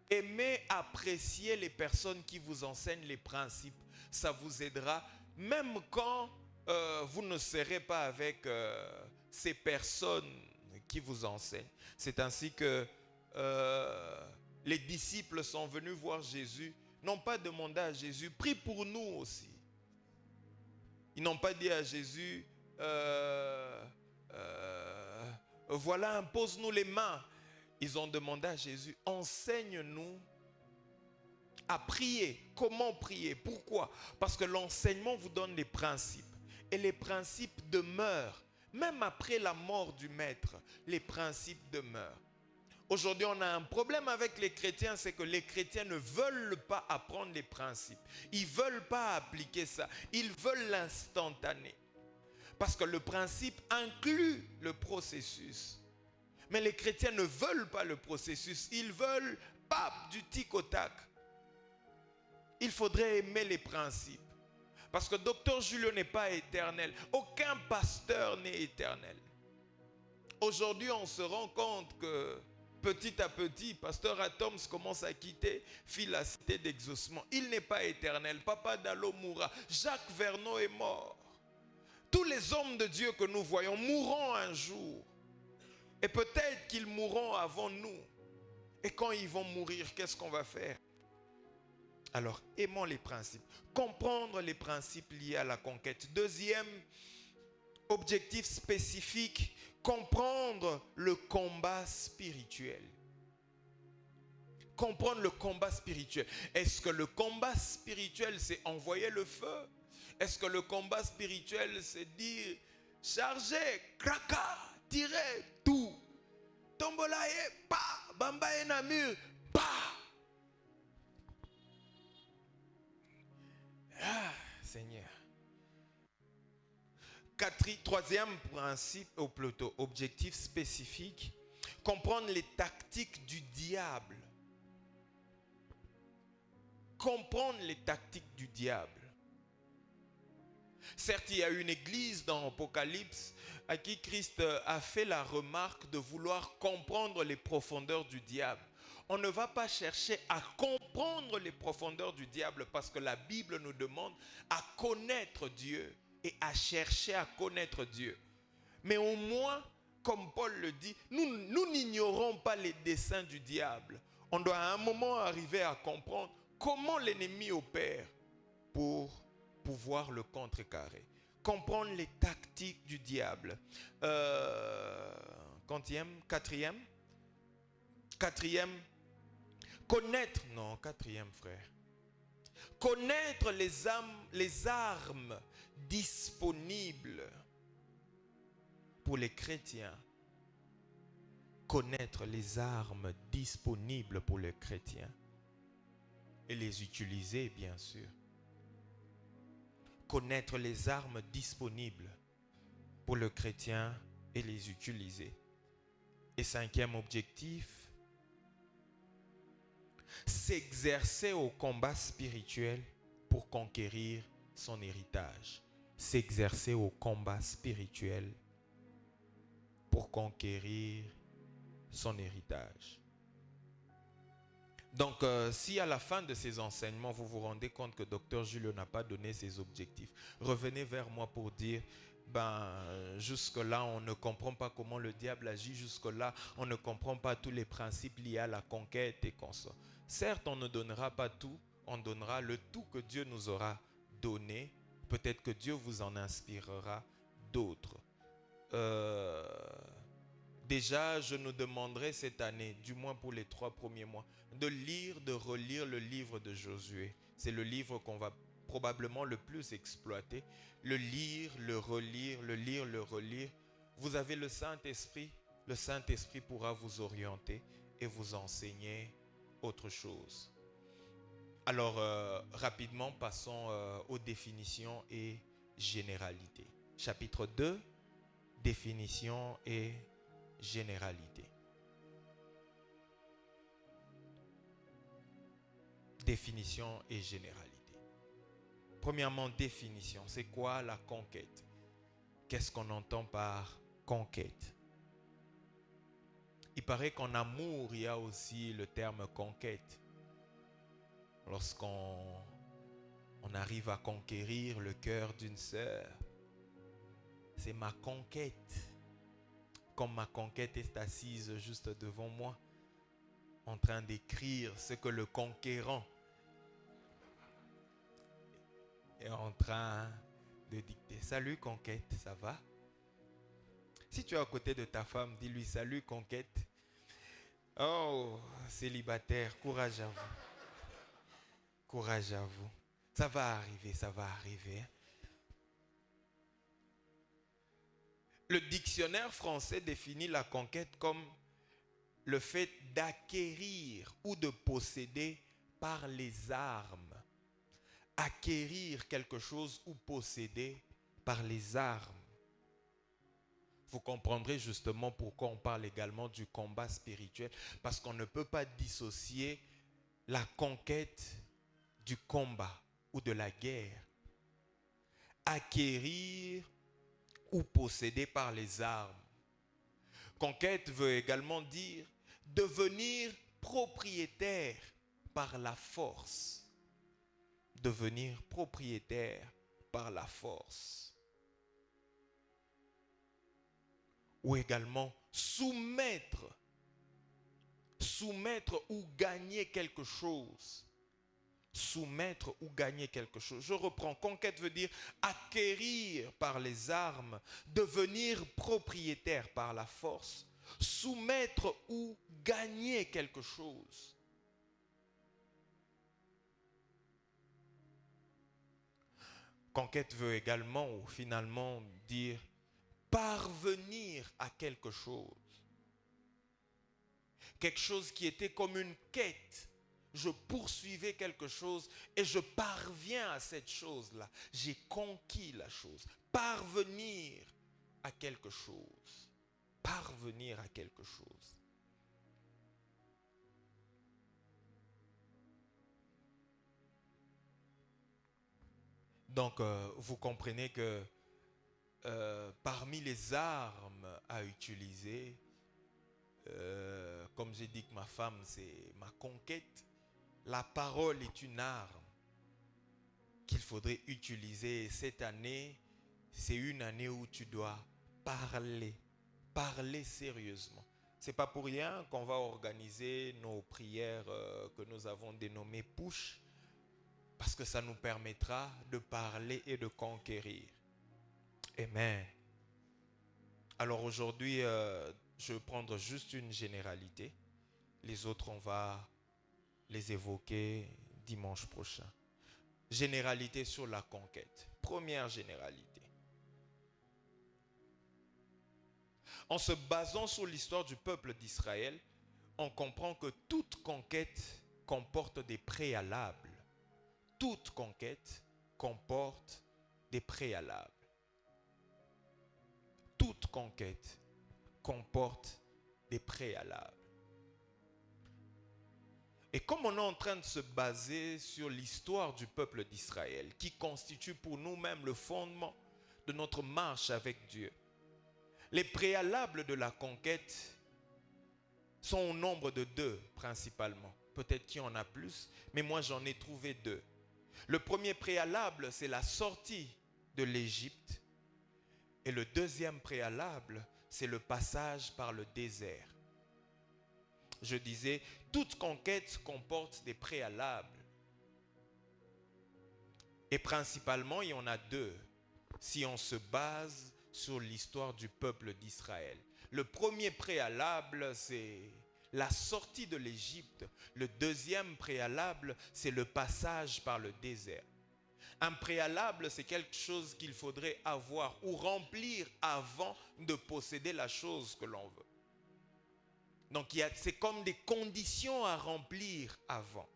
aimez apprécier les personnes qui vous enseignent les principes. Ça vous aidera, même quand vous ne serez pas avec ces personnes qui vous enseignent. C'est ainsi que les disciples sont venus voir Jésus, n'ont pas demandé à Jésus, prie pour nous aussi. Ils n'ont pas dit à Jésus, voilà, impose-nous les mains. Ils ont demandé à Jésus, enseigne-nous à prier. Comment prier? Pourquoi? Parce que l'enseignement vous donne des principes. Et les principes demeurent. Même après la mort du maître, les principes demeurent. Aujourd'hui, on a un problème avec les chrétiens, c'est que les chrétiens ne veulent pas apprendre les principes. Ils ne veulent pas appliquer ça. Ils veulent l'instantané. Parce que le principe inclut le processus. Mais les chrétiens ne veulent pas le processus. Ils veulent, pap, du tic au tac. Il faudrait aimer les principes. Parce que Dr Julio n'est pas éternel. Aucun pasteur n'est éternel. Aujourd'hui, on se rend compte que petit à petit, pasteur Atoms commence à quitter la cité d'exaucement. Il n'est pas éternel. Papa Dalo mourra. Jacques Vernon est mort. Tous les hommes de Dieu que nous voyons mourront un jour. Et peut-être qu'ils mourront avant nous. Et quand ils vont mourir, qu'est-ce qu'on va faire? Alors, aimons les principes. Comprendre les principes liés à la conquête. Deuxième objectif spécifique, comprendre le combat spirituel. Comprendre le combat spirituel. Est-ce que le combat spirituel, c'est envoyer le feu? Est-ce que le combat spirituel, c'est dire charger, kraka, tirer, tout? Tombolaye, pa, bambaye namur, pa. Ah, Seigneur. Troisième principe, ou plutôt objectif spécifique, comprendre les tactiques du diable. Comprendre les tactiques du diable. Certes, il y a une église dans Apocalypse à qui Christ a fait la remarque de vouloir comprendre les profondeurs du diable. On ne va pas chercher à comprendre les profondeurs du diable parce que la Bible nous demande à connaître Dieu et à chercher à connaître Dieu. Mais au moins, comme Paul le dit, nous n'ignorons pas les desseins du diable. On doit à un moment arriver à comprendre comment l'ennemi opère pour pouvoir le contrecarrer. Comprendre les tactiques du diable. Quatrième, frère. Connaître les armes disponibles pour les chrétiens. Connaître les armes disponibles pour les chrétiens. Et les utiliser, bien sûr. Connaître les armes disponibles pour le chrétien et les utiliser. Et cinquième objectif, s'exercer au combat spirituel pour conquérir son héritage. S'exercer au combat spirituel pour conquérir son héritage. Donc, si à la fin de ces enseignements, vous vous rendez compte que Dr Julio n'a pas donné ses objectifs, revenez vers moi pour dire, jusque-là, on ne comprend pas comment le diable agit, jusque-là, on ne comprend pas tous les principes liés à la conquête et qu'on soit. Certes, on ne donnera pas tout, on donnera le tout que Dieu nous aura donné. Peut-être que Dieu vous en inspirera d'autres. Déjà, je nous demanderai cette année, du moins pour les 3 premiers mois, de lire, de relire le livre de Josué. C'est le livre qu'on va probablement le plus exploiter. Le lire, le relire, le lire, le relire. Vous avez le Saint-Esprit. Le Saint-Esprit pourra vous orienter et vous enseigner autre chose. Alors, rapidement, passons aux définitions et généralités. Chapitre 2, définition et généralité. Définition et généralité. Premièrement, définition. C'est quoi la conquête? Qu'est-ce qu'on entend par conquête? Il paraît qu'en amour, il y a aussi le terme conquête. Lorsqu'on arrive à conquérir le cœur d'une sœur, c'est ma conquête. Comme ma conquête est assise juste devant moi, en train d'écrire ce que le conquérant est en train de dicter. Salut conquête, ça va? Si tu es à côté de ta femme, dis-lui salut conquête. Oh, célibataire, courage à vous. Courage à vous. Ça va arriver, ça va arriver. Le dictionnaire français définit la conquête comme le fait d'acquérir ou de posséder par les armes. Acquérir quelque chose ou posséder par les armes. Vous comprendrez justement pourquoi on parle également du combat spirituel, parce qu'on ne peut pas dissocier la conquête du combat ou de la guerre. Acquérir ou posséder par les armes. Conquête veut également dire devenir propriétaire par la force. Devenir propriétaire par la force. Ou également soumettre ou gagner quelque chose. Soumettre ou gagner quelque chose. Je reprends. Conquête veut dire acquérir par les armes, devenir propriétaire par la force, soumettre ou gagner quelque chose. Conquête veut également ou finalement dire parvenir à quelque chose. Quelque chose qui était comme une quête. Je poursuivais quelque chose et je parviens à cette chose-là. J'ai conquis la chose. Parvenir à quelque chose. Parvenir à quelque chose. Donc, vous comprenez que parmi les armes à utiliser, comme j'ai dit que ma femme, c'est ma conquête, la parole est une arme qu'il faudrait utiliser. Cette année, c'est une année où tu dois parler sérieusement. C'est pas pour rien qu'on va organiser nos prières que nous avons dénommées push, parce que ça nous permettra de parler et de conquérir. Amen. Alors aujourd'hui, je vais prendre juste une généralité. Les autres, on va les évoquer dimanche prochain. Généralité sur la conquête. Première généralité. En se basant sur l'histoire du peuple d'Israël, on comprend que toute conquête comporte des préalables. Toute conquête comporte des préalables. Toute conquête comporte des préalables. Et comme on est en train de se baser sur l'histoire du peuple d'Israël, qui constitue pour nous-mêmes le fondement de notre marche avec Dieu, les préalables de la conquête sont au nombre de 2 principalement. Peut-être qu'il y en a plus, mais moi j'en ai trouvé 2. Le premier préalable, c'est la sortie de l'Égypte. Et le deuxième préalable, c'est le passage par le désert. Je disais, toute conquête comporte des préalables. Et principalement, il y en a 2, si on se base sur l'histoire du peuple d'Israël. Le premier préalable, c'est la sortie de l'Égypte. Le deuxième préalable, c'est le passage par le désert. Un préalable, c'est quelque chose qu'il faudrait avoir ou remplir avant de posséder la chose que l'on veut. Donc, c'est comme des conditions à remplir avant.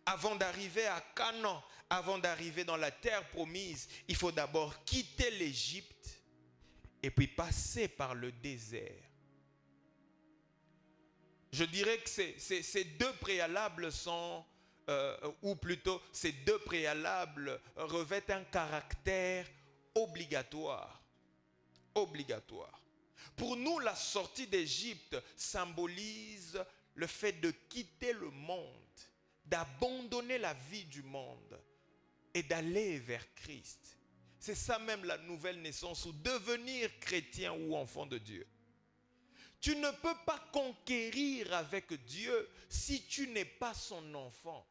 Avant d'arriver à Canaan, avant d'arriver dans la terre promise, il faut d'abord quitter l'Égypte et puis passer par le désert. Je dirais que ces 2 préalables sont ou plutôt ces deux préalables, revêtent un caractère obligatoire. Obligatoire. Pour nous, la sortie d'Égypte symbolise le fait de quitter le monde, d'abandonner la vie du monde et d'aller vers Christ. C'est ça même la nouvelle naissance, ou devenir chrétien ou enfant de Dieu. Tu ne peux pas conquérir avec Dieu si tu n'es pas son enfant.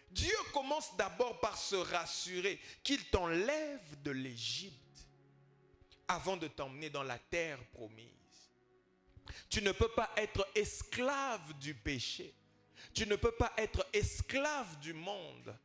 Dieu commence d'abord par se rassurer qu'il t'enlève de l'Égypte avant de t'emmener dans la terre promise. Tu ne peux pas être esclave du péché. Tu ne peux pas être esclave du monde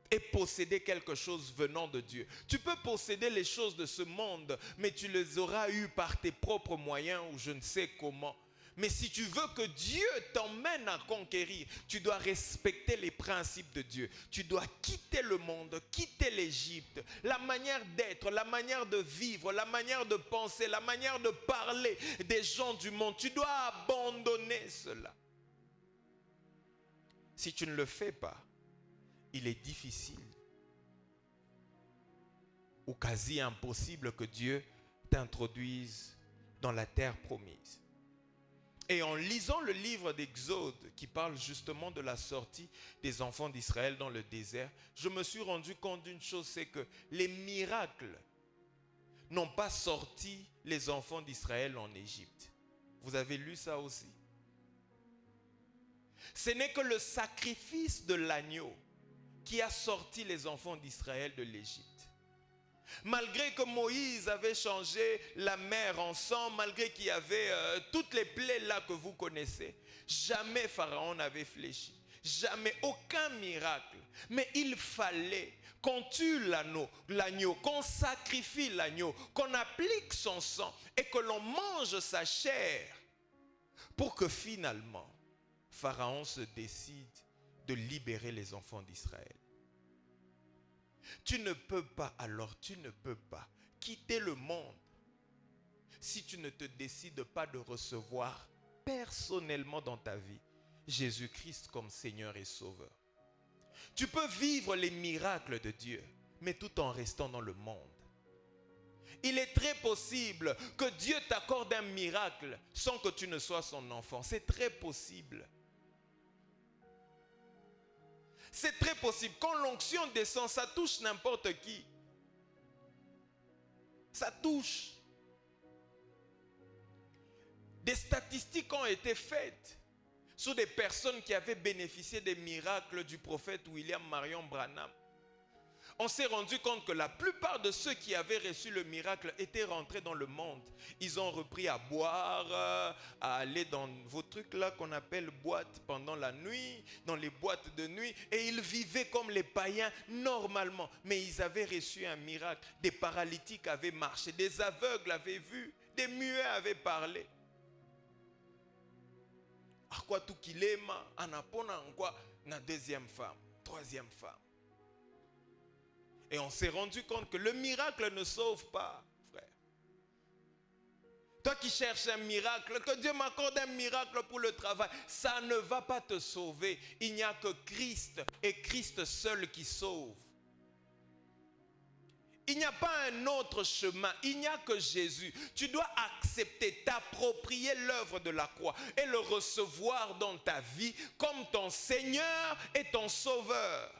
et posséder quelque chose venant de Dieu. Tu peux posséder les choses de ce monde, mais tu les auras eues par tes propres moyens ou je ne sais comment. Mais si tu veux que Dieu t'emmène à conquérir, tu dois respecter les principes de Dieu. Tu dois quitter le monde, quitter l'Égypte, la manière d'être, la manière de vivre, la manière de penser, la manière de parler des gens du monde. Tu dois abandonner cela. Si tu ne le fais pas, il est difficile ou quasi impossible que Dieu t'introduise dans la terre promise. Et en lisant le livre d'Exode qui parle justement de la sortie des enfants d'Israël dans le désert, je me suis rendu compte d'une chose, c'est que les miracles n'ont pas sorti les enfants d'Israël en Égypte. Vous avez lu ça aussi? Ce n'est que le sacrifice de l'agneau qui a sorti les enfants d'Israël de l'Égypte. Malgré que Moïse avait changé la mer en sang, malgré qu'il y avait toutes les plaies là que vous connaissez, jamais Pharaon n'avait fléchi. Jamais, aucun miracle. Mais il fallait qu'on tue l'agneau, qu'on sacrifie l'agneau, qu'on applique son sang et que l'on mange sa chair pour que finalement Pharaon se décide de libérer les enfants d'Israël. Tu ne peux pas quitter le monde si tu ne te décides pas de recevoir personnellement dans ta vie Jésus-Christ comme Seigneur et Sauveur. Tu peux vivre les miracles de Dieu, mais tout en restant dans le monde. Il est très possible que Dieu t'accorde un miracle sans que tu ne sois son enfant. C'est très possible. C'est très possible. Quand l'onction descend, ça touche n'importe qui. Ça touche. Des statistiques ont été faites sur des personnes qui avaient bénéficié des miracles du prophète William Marion Branham. On s'est rendu compte que la plupart de ceux qui avaient reçu le miracle étaient rentrés dans le monde. Ils ont repris à boire, à aller dans vos trucs là qu'on appelle boîtes pendant la nuit, dans les boîtes de nuit, et ils vivaient comme les païens normalement. Mais ils avaient reçu un miracle. Des paralytiques avaient marché, des aveugles avaient vu, des muets avaient parlé. Akwa tukilema anapona nkwa na deuxième femme, troisième femme. Et on s'est rendu compte que le miracle ne sauve pas, frère. Toi qui cherches un miracle, que Dieu m'accorde un miracle pour le travail, ça ne va pas te sauver. Il n'y a que Christ et Christ seul qui sauve. Il n'y a pas un autre chemin, il n'y a que Jésus. Tu dois accepter, t'approprier l'œuvre de la croix et le recevoir dans ta vie comme ton Seigneur et ton Sauveur.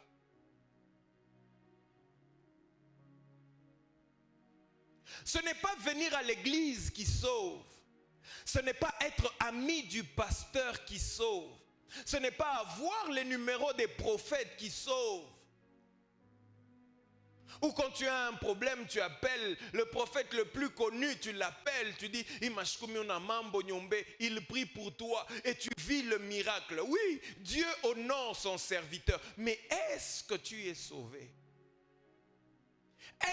Ce n'est pas venir à l'église qui sauve. Ce n'est pas être ami du pasteur qui sauve. Ce n'est pas avoir les numéros des prophètes qui sauvent. Ou quand tu as un problème, tu appelles le prophète le plus connu, tu l'appelles, tu dis « il prie pour toi » et tu vis le miracle. Oui, Dieu honore son serviteur, mais est-ce que tu es sauvé?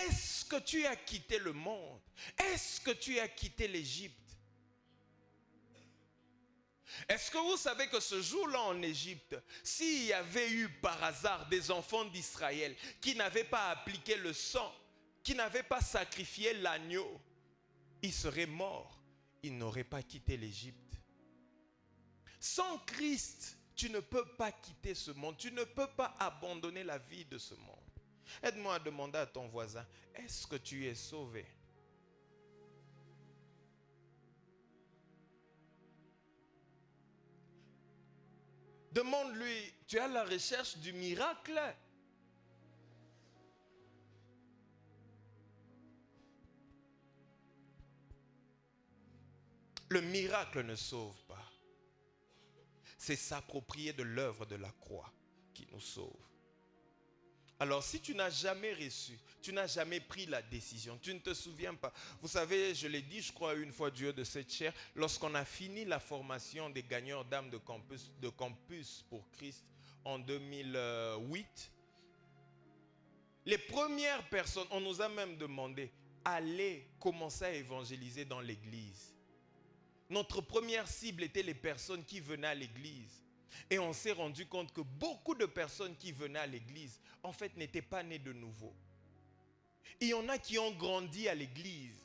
Est-ce que tu as quitté le monde? Est-ce que tu as quitté l'Égypte? Est-ce que vous savez que ce jour-là en Égypte, s'il y avait eu par hasard des enfants d'Israël qui n'avaient pas appliqué le sang, qui n'avaient pas sacrifié l'agneau, ils seraient morts, ils n'auraient pas quitté l'Égypte. Sans Christ, Tu ne peux pas quitter ce monde. Tu ne peux pas abandonner la vie de ce monde. Aide-moi à demander à ton voisin, est-ce que tu es sauvé? Demande-lui, tu es à la recherche du miracle? Le miracle ne sauve pas. C'est s'approprier de l'œuvre de la croix qui nous sauve. Alors si tu n'as jamais reçu, tu n'as jamais pris la décision, tu ne te souviens pas. Vous savez, je l'ai dit, je crois une fois Dieu de cette chair, lorsqu'on a fini la formation des gagneurs d'âmes de campus pour Christ en 2008, les premières personnes, on nous a même demandé, allez commencer à évangéliser dans l'église. Notre première cible était les personnes qui venaient à l'église. Et on s'est rendu compte que beaucoup de personnes qui venaient à l'église, en fait, n'étaient pas nées de nouveau. Il y en a qui ont grandi à l'église,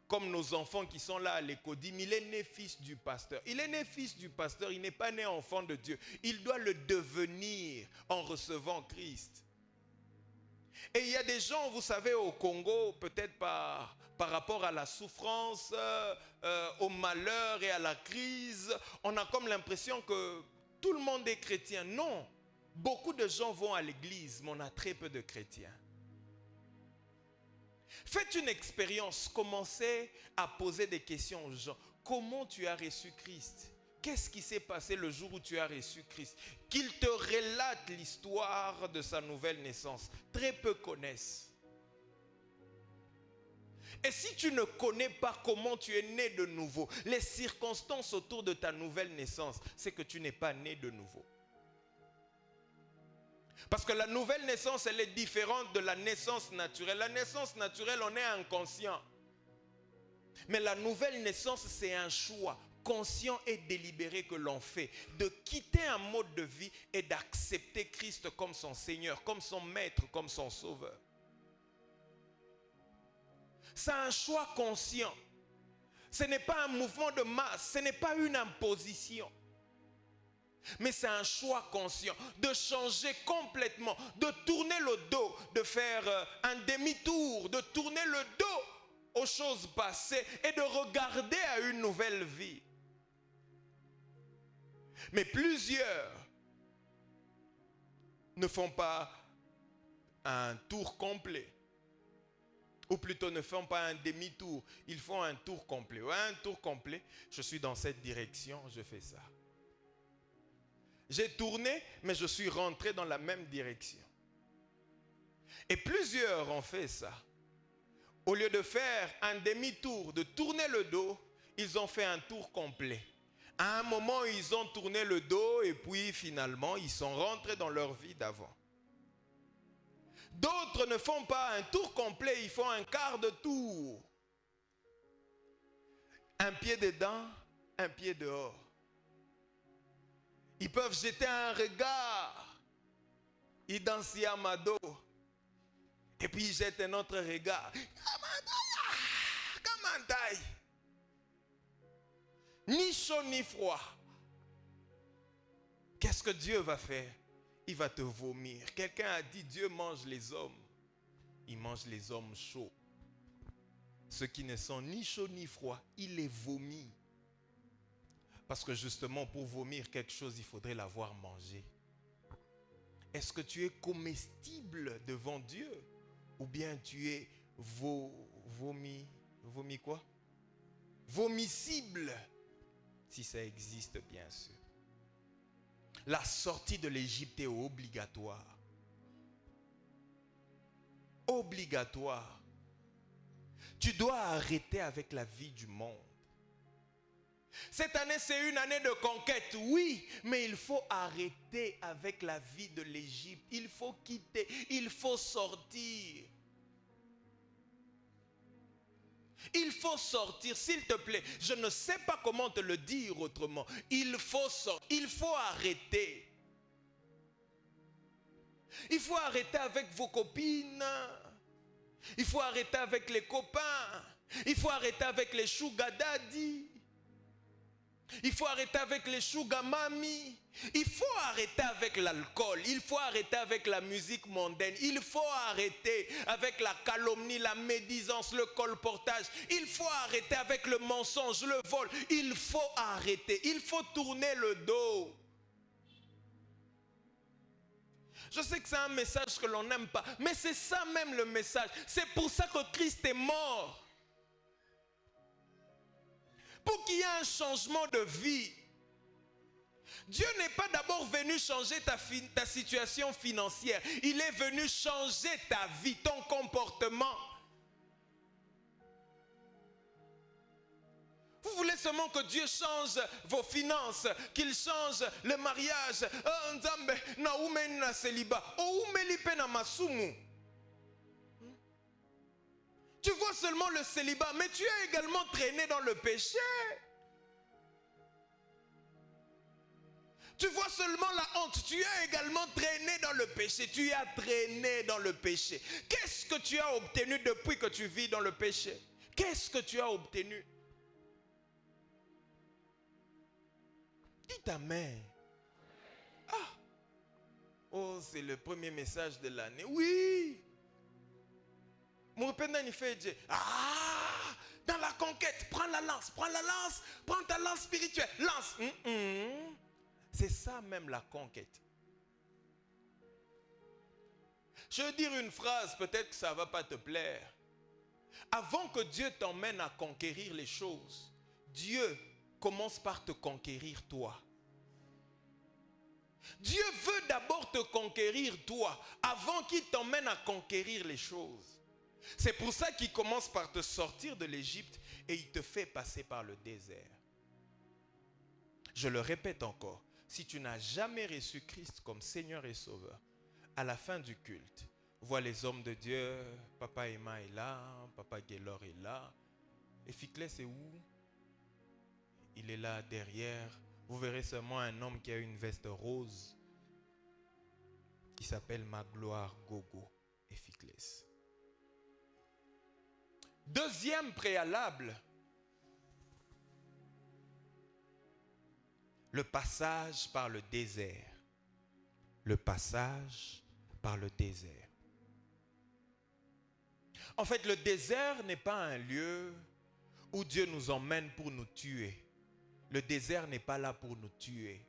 comme nos enfants qui sont là à l'Écodim. Il est né fils du pasteur. Il est né fils du pasteur, il n'est pas né enfant de Dieu. Il doit le devenir en recevant Christ. Et il y a des gens, vous savez, au Congo, peut-être par rapport à la souffrance, au malheur et à la crise, on a comme l'impression que tout le monde est chrétien. Non, beaucoup de gens vont à l'église, mais on a très peu de chrétiens. Faites une expérience, commencez à poser des questions aux gens. Comment tu as reçu Christ? Qu'est-ce qui s'est passé le jour où tu as reçu Christ? Qu'il te relate l'histoire de sa nouvelle naissance. Très peu connaissent. Et si tu ne connais pas comment tu es né de nouveau, les circonstances autour de ta nouvelle naissance, c'est que tu n'es pas né de nouveau. Parce que la nouvelle naissance, elle est différente de la naissance naturelle. La naissance naturelle, on est inconscient. Mais la nouvelle naissance, c'est un choix conscient et délibéré que l'on fait, de quitter un mode de vie et d'accepter Christ comme son Seigneur, comme son Maître, comme son Sauveur. C'est un choix conscient. Ce n'est pas un mouvement de masse, ce n'est pas une imposition. Mais c'est un choix conscient de changer complètement, de tourner le dos, de faire un demi-tour, de tourner le dos aux choses passées et de regarder à une nouvelle vie. Mais plusieurs ne font pas un tour complet. Ou plutôt ne font pas un demi-tour, ils font un tour complet. Ouais, un tour complet, je suis dans cette direction, je fais ça. J'ai tourné, mais je suis rentré dans la même direction. Et plusieurs ont fait ça. Au lieu de faire un demi-tour, de tourner le dos, ils ont fait un tour complet. À un moment, ils ont tourné le dos et puis finalement, ils sont rentrés dans leur vie d'avant. D'autres ne font pas un tour complet, ils font un quart de tour. Un pied dedans, un pied dehors. Ils peuvent jeter un regard. Ils dansent Yamado. Et puis ils jettent un autre regard. Kamandaï. Ni chaud ni froid. Qu'est-ce que Dieu va faire? Il va te vomir. Quelqu'un a dit, Dieu mange les hommes. Il mange les hommes chauds. Ceux qui ne sont ni chauds ni froids, il les vomit. Parce que justement, pour vomir quelque chose, il faudrait l'avoir mangé. Est-ce que tu es comestible devant Dieu? Ou bien tu es vomi quoi? Vomissible. Si ça existe, bien sûr. La sortie de l'Égypte est obligatoire. Obligatoire. Tu dois arrêter avec la vie du monde. Cette année, c'est une année de conquête, oui, mais il faut arrêter avec la vie de l'Égypte. Il faut quitter, il faut sortir. Il faut sortir, s'il te plaît. Je ne sais pas comment te le dire autrement. Il faut sortir, il faut arrêter. Il faut arrêter avec vos copines. Il faut arrêter avec les copains. Il faut arrêter avec les sugar daddy. Il faut arrêter avec les sugar mami. Il faut arrêter avec l'alcool. Il faut arrêter avec la musique mondaine. Il faut arrêter avec la calomnie, la médisance, le colportage. Il faut arrêter avec le mensonge, le vol. Il faut arrêter. Il faut tourner le dos. Je sais que c'est un message que l'on n'aime pas, mais c'est ça même le message. C'est pour ça que Christ est mort. Pour qu'il y ait un changement de vie. Dieu n'est pas d'abord venu changer ta situation financière. Il est venu changer ta vie, ton comportement. Vous voulez seulement que Dieu change vos finances, qu'il change le mariage. Tu vois seulement le célibat, mais tu as également traîné dans le péché. Tu vois seulement la honte, tu as également traîné dans le péché. Tu as traîné dans le péché. Qu'est-ce que tu as obtenu depuis que tu vis dans le péché? Qu'est-ce que tu as obtenu? Dites amen. Ah. Oh, c'est le premier message de l'année. Oui. Mon père il fait Dieu. Ah, dans la conquête, prends la lance, prends ta lance spirituelle, lance. C'est ça même la conquête. Je veux dire une phrase, peut-être que ça ne va pas te plaire. Avant que Dieu t'emmène à conquérir les choses, Dieu commence par te conquérir toi. Dieu veut d'abord te conquérir toi, avant qu'il t'emmène à conquérir les choses. C'est pour ça qu'il commence par te sortir de l'Égypte et il te fait passer par le désert. Je le répète encore, si tu n'as jamais reçu Christ comme Seigneur et Sauveur, à la fin du culte, vois les hommes de Dieu, Papa Emma est là, Papa Gaylor est là. Et Ficlès est où? Il est là derrière. Vous verrez seulement un homme qui a une veste rose qui s'appelle Magloire Gogo et Ficlès. Deuxième préalable, le passage par le désert. Le passage par le désert. En fait, le désert n'est pas un lieu où Dieu nous emmène pour nous tuer. Le désert n'est pas là pour nous tuer.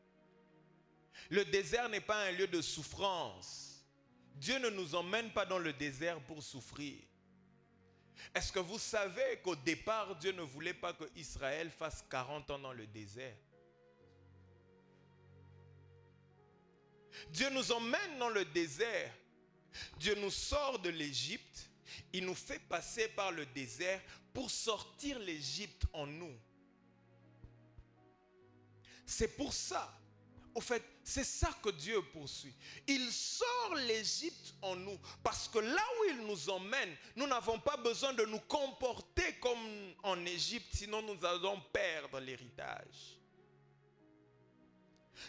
Le désert n'est pas un lieu de souffrance. Dieu ne nous emmène pas dans le désert pour souffrir. Est-ce que vous savez qu'au départ, Dieu ne voulait pas que Israël fasse 40 ans dans le désert? Dieu nous emmène dans le désert. Dieu nous sort de l'Égypte. Il nous fait passer par le désert pour sortir l'Égypte en nous. C'est pour ça. Au fait, c'est ça que Dieu poursuit. Il sort l'Égypte en nous. Parce que là où il nous emmène, nous n'avons pas besoin de nous comporter comme en Égypte, sinon nous allons perdre l'héritage.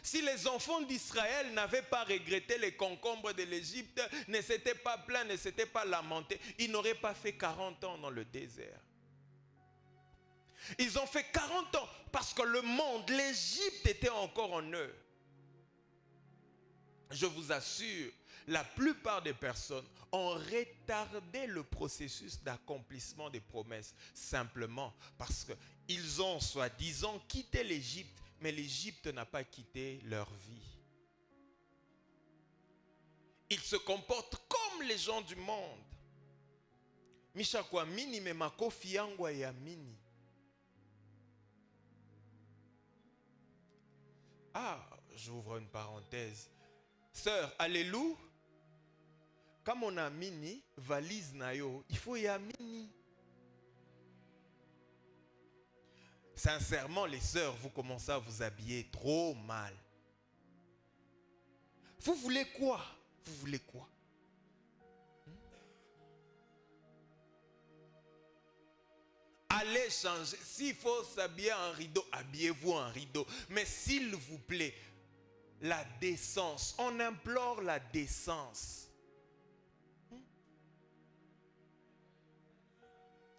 Si les enfants d'Israël n'avaient pas regretté les concombres de l'Égypte, ne s'étaient pas plaints, ne s'étaient pas lamentés, ils n'auraient pas fait 40 ans dans le désert. Ils ont fait 40 ans parce que le monde, l'Égypte était encore en eux. Je vous assure, la plupart des personnes ont retardé le processus d'accomplissement des promesses simplement parce qu'ils ont soi-disant quitté l'Égypte, mais l'Égypte n'a pas quitté leur vie. Ils se comportent comme les gens du monde. Mishakwa mini me makofi yangu ya mini. Ah, j'ouvre une parenthèse. Sœur, alléluia. Comme on a mini, valise nayo, il faut y a mini. Sincèrement, les sœurs, vous commencez à vous habiller trop mal. Vous voulez quoi? Vous voulez quoi? Allez changer. S'il faut s'habiller en rideau, habillez-vous en rideau. Mais s'il vous plaît, la décence. On implore la décence.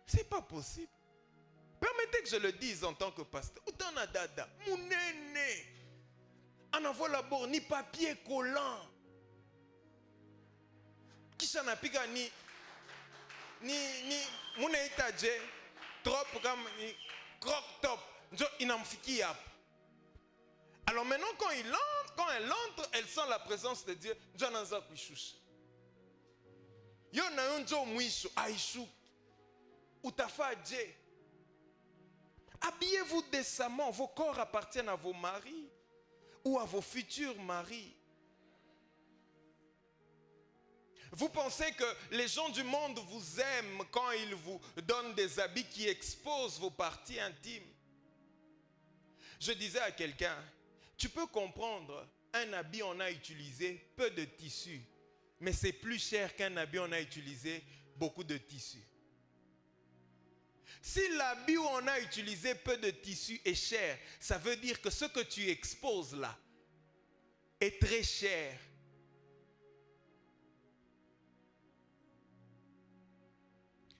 C'est pas possible. Permettez que je le dise en tant que pasteur. Autant dada, mounene. En avoir d'abord ni papier collant. Qui s'en a piqué ni mounene tadje trop comme croc top. Il n'en fait qui yap. Alors maintenant quand elle entre, elle sent la présence de Dieu. Yo na yonjo mwisho aishu. Utafa Dieu. Habillez-vous décemment. Vos corps appartiennent à vos maris ou à vos futurs maris. Vous pensez que les gens du monde vous aiment quand ils vous donnent des habits qui exposent vos parties intimes. Je disais à quelqu'un, tu peux comprendre, un habit on a utilisé peu de tissu, mais c'est plus cher qu'un habit on a utilisé beaucoup de tissu. Si l'habit où on a utilisé peu de tissu est cher, ça veut dire que ce que tu exposes là est très cher.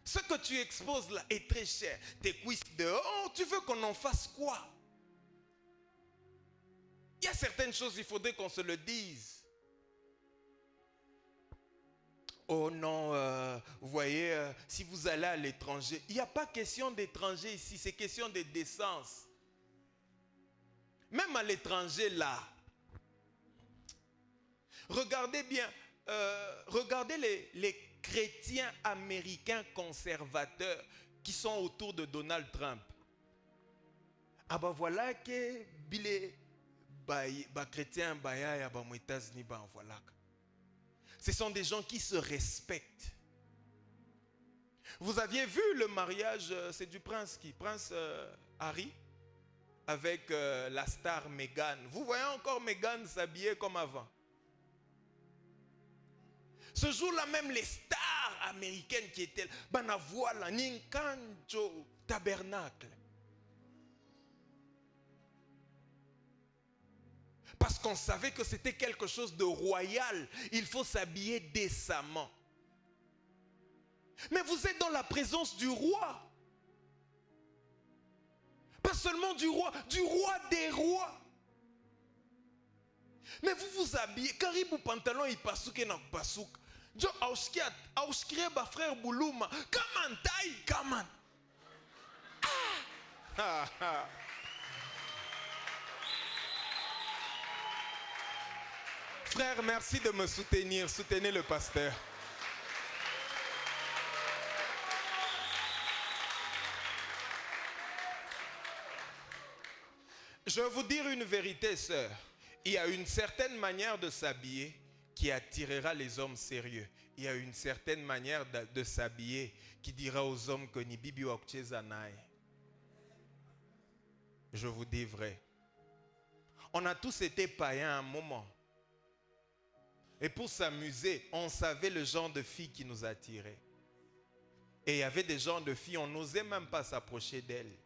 Ce que tu exposes là est très cher. Tes cuisses dehors, tu veux qu'on en fasse quoi? Il y a certaines choses, il faudrait qu'on se le dise. Oh non, vous voyez, si vous allez à l'étranger, il n'y a pas question d'étranger ici, c'est question de décence. Même à l'étranger là, regardez bien, regardez les chrétiens américains conservateurs qui sont autour de Donald Trump. Ah ben voilà que bile ba chrétien baya ya ba aux États-Unis ba voilà. Ce sont des gens qui se respectent. Vous aviez vu le mariage, c'est du prince Harry avec la star Meghan. Vous voyez encore Meghan s'habiller comme avant. Ce jour-là, même les stars américaines qui étaient là, voilà, Ninkanjo Tabernacle. Parce qu'on savait que c'était quelque chose de royal. Il faut s'habiller décemment. Mais vous êtes dans la présence du roi. Pas seulement du roi des rois. Mais vous vous habillez, karibu pantalon ipasuke na kupasuka. Jo auskia ba frère Boulouma, come on taille, come on. Ah. Frère, merci de me soutenir, soutenez le pasteur. Je vais vous dire une vérité, sœur. Il y a une certaine manière de s'habiller qui attirera les hommes sérieux. Il y a une certaine manière de s'habiller qui dira aux hommes que ni bibi wakchezanae. Je vous dis vrai. On a tous été païens à un moment. Et pour s'amuser, on savait le genre de filles qui nous attiraient. Et il y avait des genres de filles, on n'osait même pas s'approcher d'elles.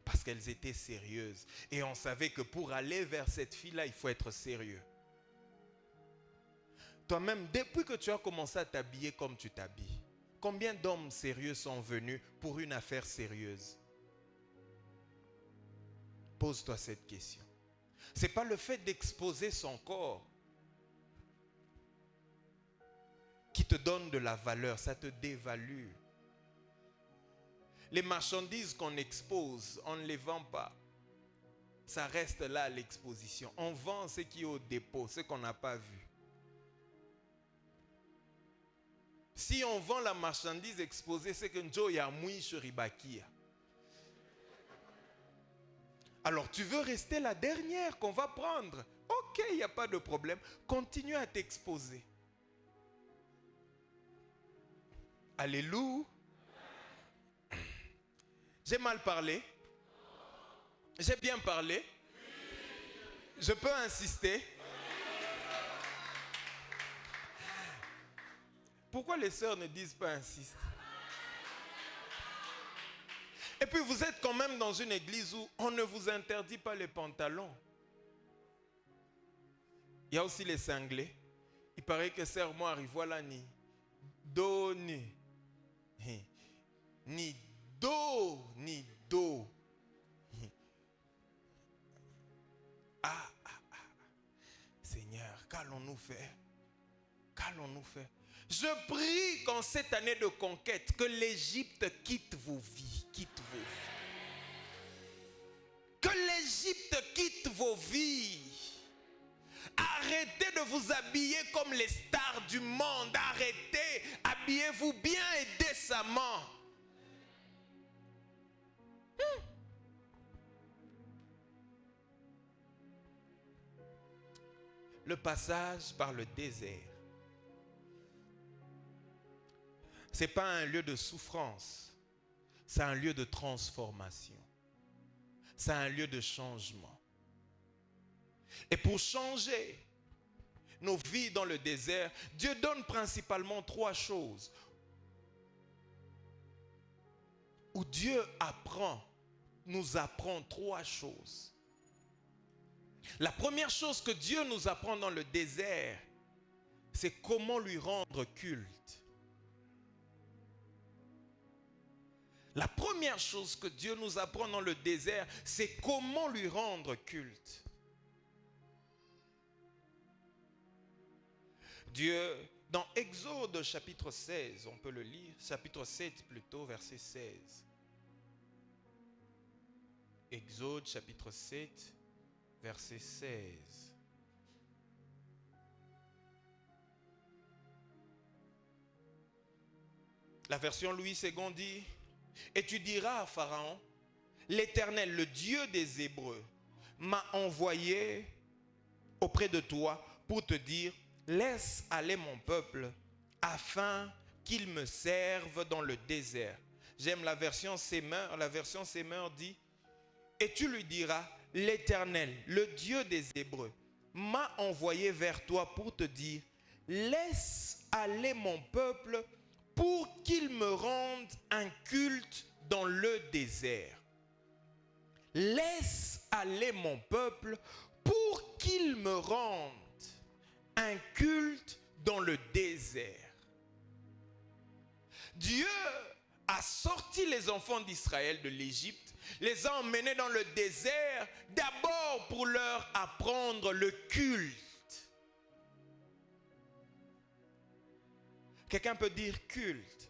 Parce qu'elles étaient sérieuses. Et on savait que pour aller vers cette fille-là, il faut être sérieux. Toi-même, depuis que tu as commencé à t'habiller comme tu t'habilles, combien d'hommes sérieux sont venus pour une affaire sérieuse? Pose-toi cette question. Ce n'est pas le fait d'exposer son corps qui te donne de la valeur, ça te dévalue. Les marchandises qu'on expose, on ne les vend pas. Ça reste là à l'exposition. On vend ce qui est au dépôt, ce qu'on n'a pas vu. Si on vend la marchandise exposée, c'est que Njo ya mouille sur Ribakia. Alors tu veux rester la dernière qu'on va prendre. Ok, il n'y a pas de problème. Continue à t'exposer. Alléluia. J'ai mal parlé? J'ai bien parlé? Je peux insister? Pourquoi les sœurs ne disent pas insiste? Et puis vous êtes quand même dans une église où on ne vous interdit pas les pantalons. Il y a aussi les cinglés. Il paraît que sœur moi arrive voilà ni do ni do d'eau. Seigneur, qu'allons-nous faire? Qu'allons-nous faire? Je prie qu'en cette année de conquête, que l'Égypte quitte vos vies, quitte vos vies. Que l'Égypte quitte vos vies. Arrêtez de vous habiller comme les stars du monde. Arrêtez, habillez-vous bien et décemment. Le passage par le désert, ce n'est pas un lieu de souffrance, c'est un lieu de transformation. C'est un lieu de changement. Et pour changer nos vies dans le désert, Dieu donne principalement 3 choses. Où Dieu nous apprend 3 choses. La première chose que Dieu nous apprend dans le désert, c'est comment lui rendre culte. La première chose que Dieu nous apprend dans le désert, c'est comment lui rendre culte. Dieu, dans Exode chapitre 16, on peut le lire, chapitre 7 plutôt, verset 16. Exode chapitre 7, verset 16. La version Louis II dit: et tu diras à Pharaon, l'Éternel, le Dieu des Hébreux, m'a envoyé auprès de toi pour te dire, laisse aller mon peuple afin qu'il me serve dans le désert. J'aime la version Semeur. La version Semeur dit, et tu lui diras, l'Éternel, le Dieu des Hébreux, m'a envoyé vers toi pour te dire, laisse aller mon peuple pour qu'il me rende un culte dans le désert. Laisse aller mon peuple pour qu'il me rende un culte dans le désert. Dieu a sorti les enfants d'Israël de l'Égypte, les a emmenés dans le désert, d'abord pour leur apprendre le culte. Quelqu'un peut dire culte.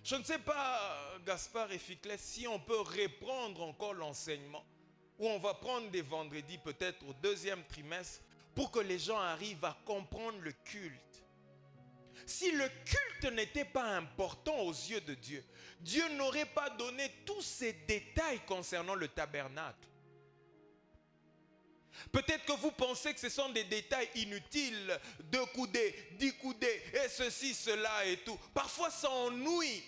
Je ne sais pas, Gaspard et Ficlet, si on peut reprendre encore l'enseignement, ou on va prendre des vendredis peut-être au 2e trimestre, pour que les gens arrivent à comprendre le culte. Si le culte n'était pas important aux yeux de Dieu, Dieu n'aurait pas donné tous ces détails concernant le tabernacle. Peut-être que vous pensez que ce sont des détails inutiles, 2 coudées, 10 coudées, et ceci, cela et tout. Parfois ça ennuie.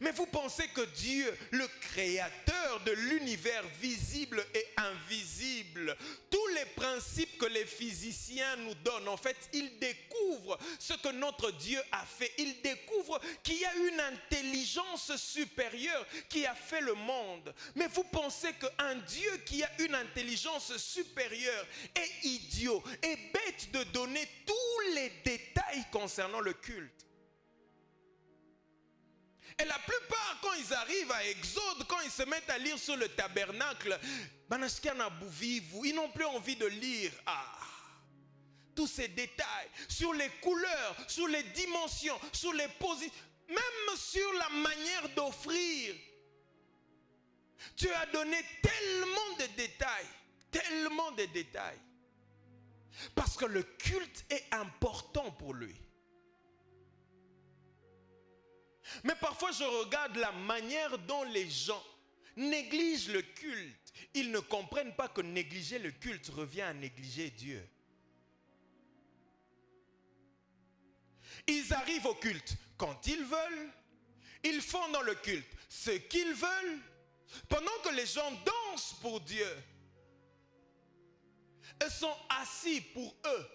Mais vous pensez que Dieu, le créateur de l'univers visible et invisible, tous les principes que les physiciens nous donnent, en fait, ils découvrent ce que notre Dieu a fait. Ils découvrent qu'il y a une intelligence supérieure qui a fait le monde. Mais vous pensez qu'un Dieu qui a une intelligence supérieure est idiot, est bête de donner tous les détails concernant le culte. Et la plupart, quand ils arrivent à Exode, quand ils se mettent à lire sur le tabernacle, ils n'ont plus envie de lire tous ces détails, sur les couleurs, sur les dimensions, sur les positions, même sur la manière d'offrir. Tu as donné tellement de détails, parce que le culte est important pour lui. Mais parfois je regarde la manière dont les gens négligent le culte. Ils ne comprennent pas que négliger le culte revient à négliger Dieu. Ils arrivent au culte quand ils veulent. Ils font dans le culte ce qu'ils veulent. Pendant que les gens dansent pour Dieu, ils sont assis pour eux.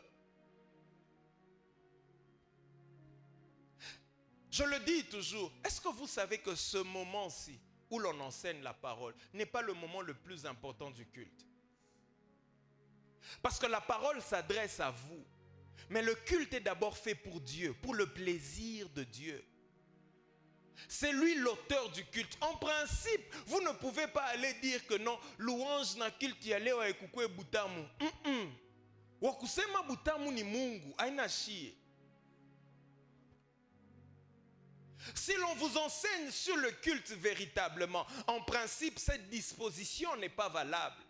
Je le dis toujours, est-ce que vous savez que ce moment-ci où l'on enseigne la parole n'est pas le moment le plus important du culte? Parce que la parole s'adresse à vous, mais le culte est d'abord fait pour Dieu, pour le plaisir de Dieu. C'est lui l'auteur du culte. En principe, vous ne pouvez pas aller dire que non, louange na culte yale wa ekukwe butamu. Wakusema butamu ni Mungu, haina shie. Si l'on vous enseigne sur le culte véritablement, en principe, cette disposition n'est pas valable.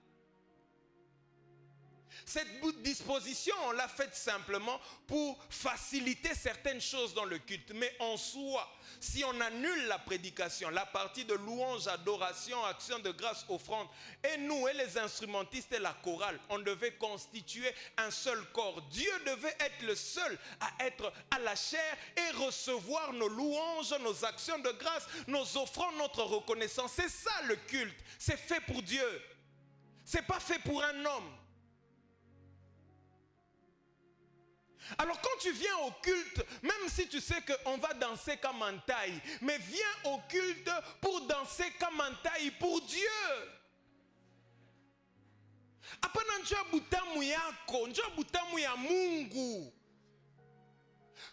Cette disposition, on l'a faite simplement pour faciliter certaines choses dans le culte. Mais en soi, si on annule la prédication, la partie de louange, adoration, action de grâce, offrande, et nous, et les instrumentistes et la chorale, on devait constituer un seul corps. Dieu devait être le seul à être à la chair et recevoir nos louanges, nos actions de grâce, nos offrandes, notre reconnaissance. C'est ça le culte. C'est fait pour Dieu. C'est pas fait pour un homme. Alors quand tu viens au culte, même si tu sais qu'on va danser comme un taille, mais viens au culte pour danser comme un taille pour Dieu. Hapana njoo butamu yako, njoo butamu ya Mungu.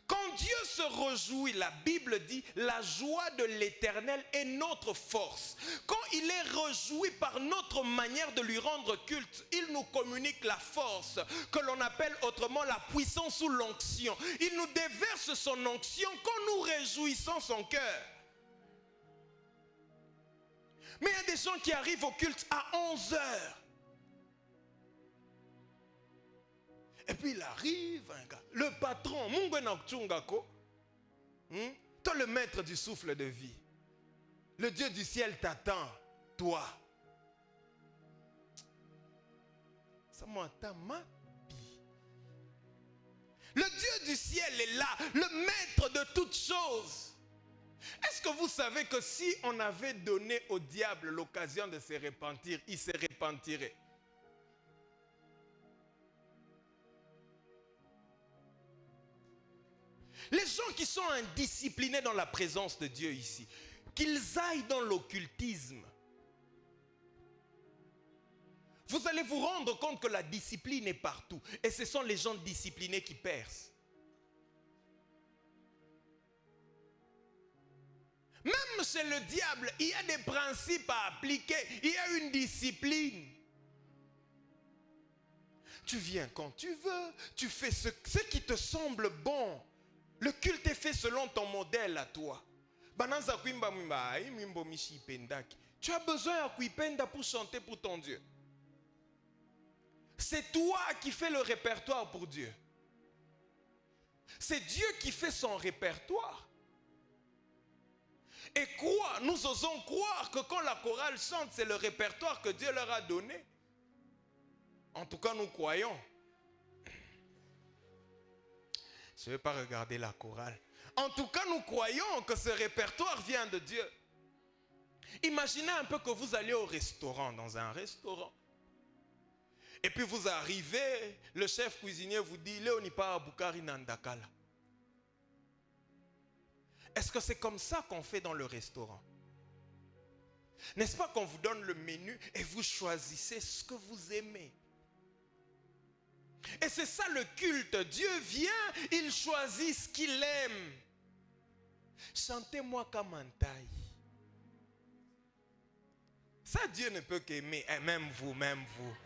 Quand Dieu se réjouit, la Bible dit, la joie de l'Éternel est notre force. Quand il est réjoui par notre manière de lui rendre culte, il nous communique la force que l'on appelle autrement la puissance ou l'onction. Il nous déverse son onction quand nous réjouissons son cœur. Mais il y a des gens qui arrivent au culte à 11 heures. Et puis il arrive, un gars, le patron, toi le maître du souffle de vie, le Dieu du ciel t'attend, toi. Ça m'entend ma vie. Le Dieu du ciel est là, le maître de toutes choses. Est-ce que vous savez que si on avait donné au diable l'occasion de se repentir, il se repentirait? Les gens qui sont indisciplinés dans la présence de Dieu ici, qu'ils aillent dans l'occultisme, vous allez vous rendre compte que la discipline est partout. Et ce sont les gens disciplinés qui percent. Même chez le diable, il y a des principes à appliquer. Il y a une discipline. Tu viens quand tu veux. Tu fais ce qui te semble bon. Le culte est fait selon ton modèle à toi. Tu as besoin à kuipenda pour chanter pour ton Dieu. C'est toi qui fais le répertoire pour Dieu. C'est Dieu qui fait son répertoire. Et nous osons croire que quand la chorale chante, c'est le répertoire que Dieu leur a donné. En tout cas, nous croyons. Je ne vais pas regarder la chorale. En tout cas, nous croyons que ce répertoire vient de Dieu. Imaginez un peu que vous allez au restaurant, dans un restaurant. Et puis vous arrivez, le chef cuisinier vous dit, Léonipa Bukari Nandakala. Est-ce que c'est comme ça qu'on fait dans le restaurant? N'est-ce pas qu'on vous donne le menu et vous choisissez ce que vous aimez? Et c'est ça le culte. Dieu vient, il choisit ce qu'il aime. Chantez-moi comme un taille. Ça, Dieu ne peut qu'aimer. Même vous, même vous.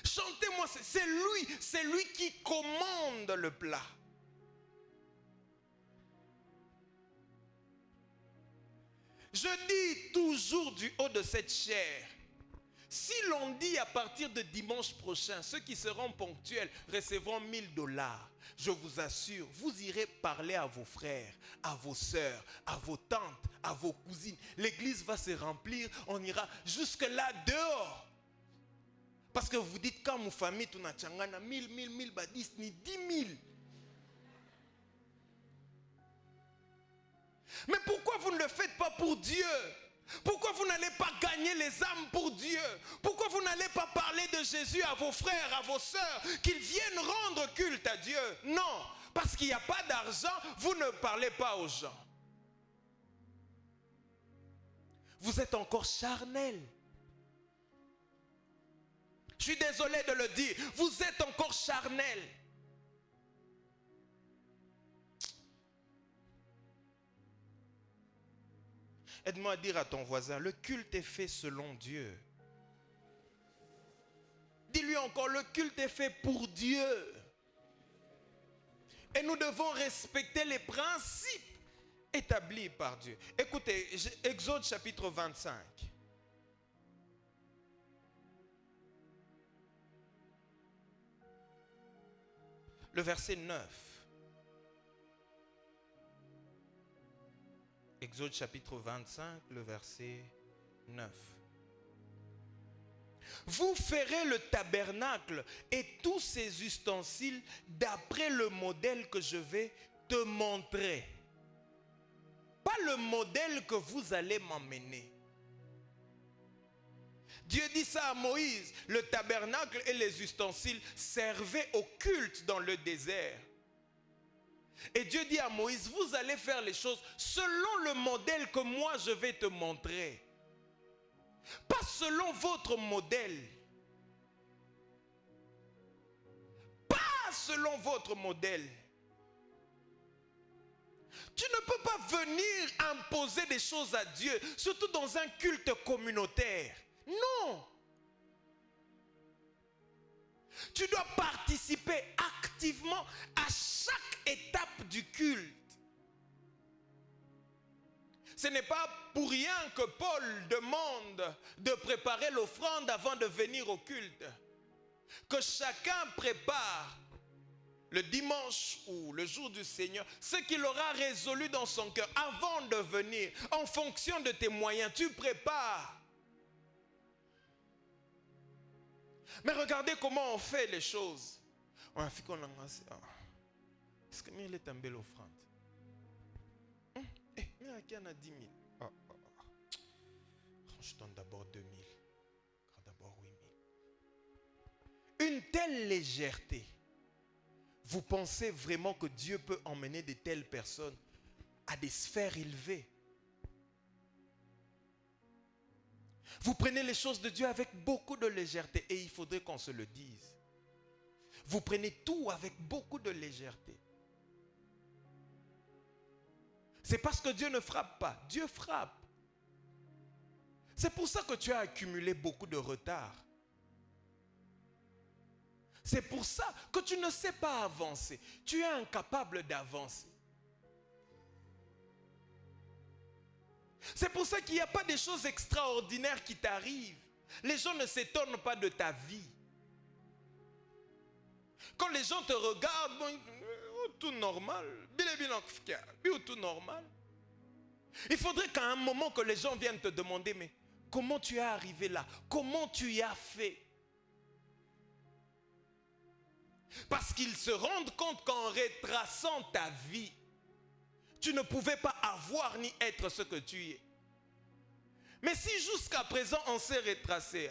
Chantez-moi, c'est lui qui commande le plat. Je dis toujours du haut de cette chair, si l'on dit à partir de dimanche prochain, ceux qui seront ponctuels recevront $1000, je vous assure, vous irez parler à vos frères, à vos sœurs, à vos tantes, à vos cousines. L'église va se remplir, on ira jusque là dehors. Parce que vous dites, quand mon famille, tu n'as pas 1000, badis, ni 10 000. Mais pourquoi vous ne le faites pas pour Dieu? Pourquoi vous n'allez pas gagner les âmes pour Dieu? Pourquoi vous n'allez pas parler de Jésus à vos frères, à vos sœurs, qu'ils viennent rendre culte à Dieu? Non, parce qu'il n'y a pas d'argent, vous ne parlez pas aux gens. Vous êtes encore charnel. Je suis désolé de le dire, vous êtes encore charnel. Aide-moi à dire à ton voisin, le culte est fait selon Dieu. Dis-lui encore, le culte est fait pour Dieu. Et nous devons respecter les principes établis par Dieu. Écoutez, Exode chapitre 25. Le verset 9. Exode chapitre 25, le verset 9. Vous ferez le tabernacle et tous ses ustensiles d'après le modèle que je vais te montrer. Pas le modèle que vous allez m'emmener. Dieu dit ça à Moïse. Le tabernacle et les ustensiles servaient au culte dans le désert. Et Dieu dit à Moïse, vous allez faire les choses selon le modèle que moi je vais te montrer. Pas selon votre modèle. Pas selon votre modèle. Tu ne peux pas venir imposer des choses à Dieu, surtout dans un culte communautaire. Non. Tu dois participer activement à chaque étape du culte. Ce n'est pas pour rien que Paul demande de préparer l'offrande avant de venir au culte. Que chacun prépare le dimanche ou le jour du Seigneur ce qu'il aura résolu dans son cœur avant de venir. En fonction de tes moyens, tu prépares. Mais regardez comment on fait les choses. Est-ce que il est un bel offrande? Il y en a 10 000. Je donne d'abord 2 000. D'abord 8 000. Une telle légèreté. Vous pensez vraiment que Dieu peut emmener de telles personnes à des sphères élevées? Vous prenez les choses de Dieu avec beaucoup de légèreté et il faudrait qu'on se le dise. Vous prenez tout avec beaucoup de légèreté. C'est parce que Dieu ne frappe pas. Dieu frappe. C'est pour ça que tu as accumulé beaucoup de retard. C'est pour ça que tu ne sais pas avancer. Tu es incapable d'avancer. C'est pour ça qu'il n'y a pas des choses extraordinaires qui t'arrivent. Les gens ne s'étonnent pas de ta vie. Quand les gens te regardent, tout normal. Tout normal. Il faudrait qu'à un moment que les gens viennent te demander, mais comment tu es arrivé là? Comment tu y as fait? Parce qu'ils se rendent compte qu'en retraçant ta vie, tu ne pouvais pas avoir ni être ce que tu es. Mais si jusqu'à présent on s'est retracé,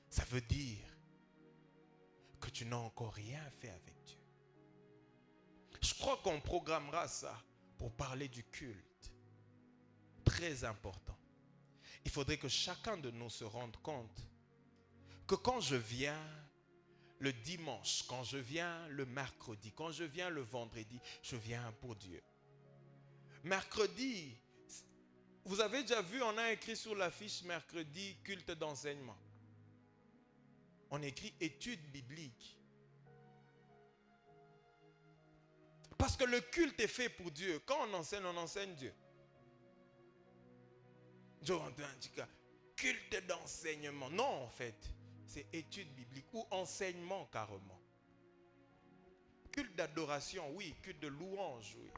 ça veut dire que tu n'as encore rien fait avec Dieu. Je crois qu'on programmera ça pour parler du culte. Très important. Il faudrait que chacun de nous se rende compte que quand je viens le dimanche, quand je viens le mercredi, quand je viens le vendredi, je viens pour Dieu. Mercredi, vous avez déjà vu, on a écrit sur l'affiche mercredi, culte d'enseignement. On écrit études bibliques. Parce que le culte est fait pour Dieu. Quand on enseigne Dieu. Culte d'enseignement. Non, en fait, c'est études bibliques ou enseignement carrément. Culte d'adoration, oui. Culte de louange, oui.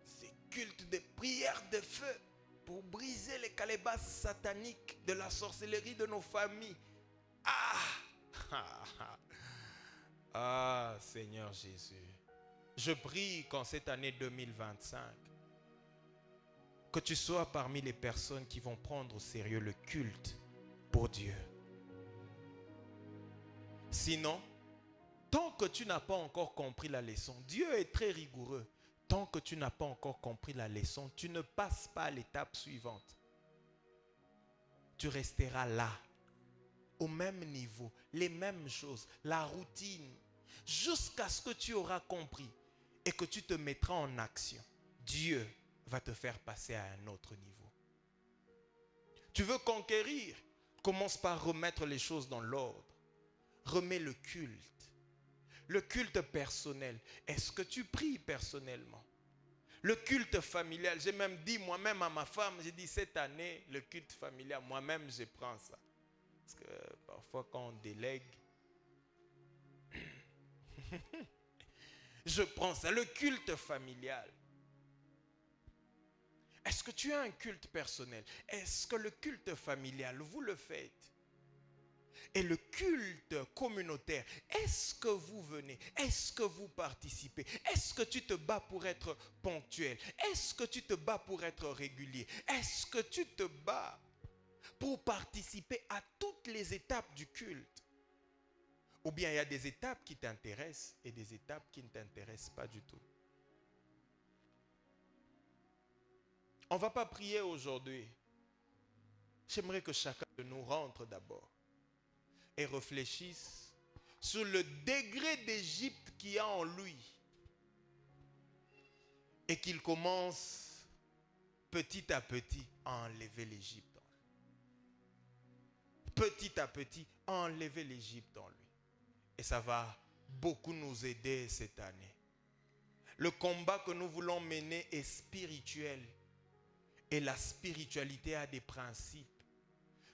C'est culte de prière de feu pour briser les calebasses sataniques de la sorcellerie de nos familles. Seigneur Jésus. Je prie qu'en cette année 2025, que tu sois parmi les personnes qui vont prendre au sérieux le culte pour Dieu. Sinon, tant que tu n'as pas encore compris la leçon, Dieu est très rigoureux. Tant que tu n'as pas encore compris la leçon, tu ne passes pas à l'étape suivante. Tu resteras là, au même niveau, les mêmes choses, la routine, jusqu'à ce que tu auras compris et que tu te mettras en action. Dieu va te faire passer à un autre niveau. Tu veux conquérir? Commence par remettre les choses dans l'ordre. Remets le culte. Le culte personnel. Est-ce que tu pries personnellement? Le culte familial. J'ai même dit moi-même à ma femme, j'ai dit cette année, le culte familial, moi-même je prends ça. Parce que parfois quand on délègue, je prends ça. Le culte familial. Est-ce que tu as un culte personnel? Est-ce que le culte familial, vous le faites? Et le culte communautaire, est-ce que vous venez? Est-ce que vous participez? Est-ce que tu te bats pour être ponctuel? Est-ce que tu te bats pour être régulier? Est-ce que tu te bats pour participer à toutes les étapes du culte? Ou bien il y a des étapes qui t'intéressent et des étapes qui ne t'intéressent pas du tout. On ne va pas prier aujourd'hui. J'aimerais que chacun de nous rentre d'abord et réfléchisse sur le degré d'Égypte qu'il y a en lui et qu'il commence petit à petit à enlever l'Égypte. Petit à petit, à enlever l'Égypte en lui. Et ça va beaucoup nous aider cette année. Le combat que nous voulons mener est spirituel. Et la spiritualité a des principes.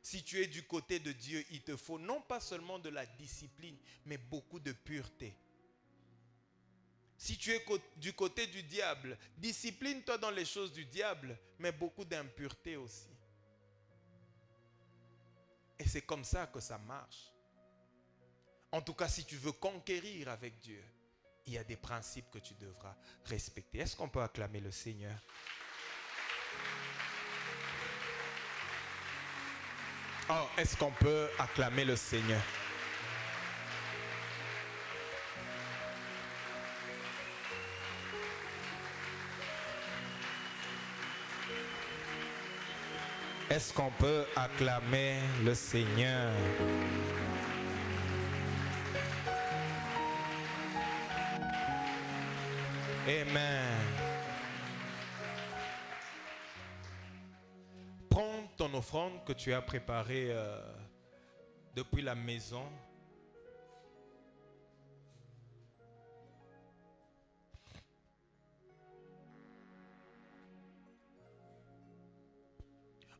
Si tu es du côté de Dieu, il te faut non pas seulement de la discipline, mais beaucoup de pureté. Si tu es du côté du diable, discipline-toi dans les choses du diable, mais beaucoup d'impureté aussi. Et c'est comme ça que ça marche. En tout cas, si tu veux conquérir avec Dieu, il y a des principes que tu devras respecter. Est-ce qu'on peut acclamer le Seigneur? Oh, est-ce qu'on peut acclamer le Seigneur? Est-ce qu'on peut acclamer le Seigneur? Amen. Prends ton offrande que tu as préparée depuis la maison.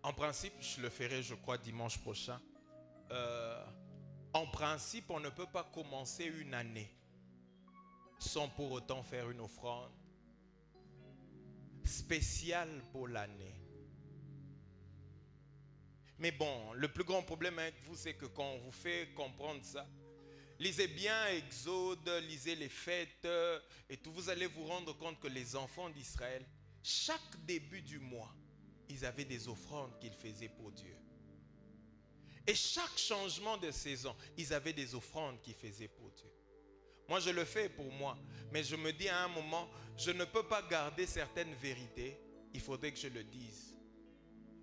En principe, je le ferai, je crois, dimanche prochain. En principe, on ne peut pas commencer une année sans pour autant faire une offrande spéciale pour l'année. Mais bon, le plus grand problème avec vous, c'est que quand on vous fait comprendre ça, lisez bien Exode, lisez les fêtes et tout, vous allez vous rendre compte que les enfants d'Israël, chaque début du mois, ils avaient des offrandes qu'ils faisaient pour Dieu. Et chaque changement de saison, ils avaient des offrandes qu'ils faisaient pour Dieu. Moi, je le fais pour moi, mais je me dis à un moment, je ne peux pas garder certaines vérités, il faudrait que je le dise.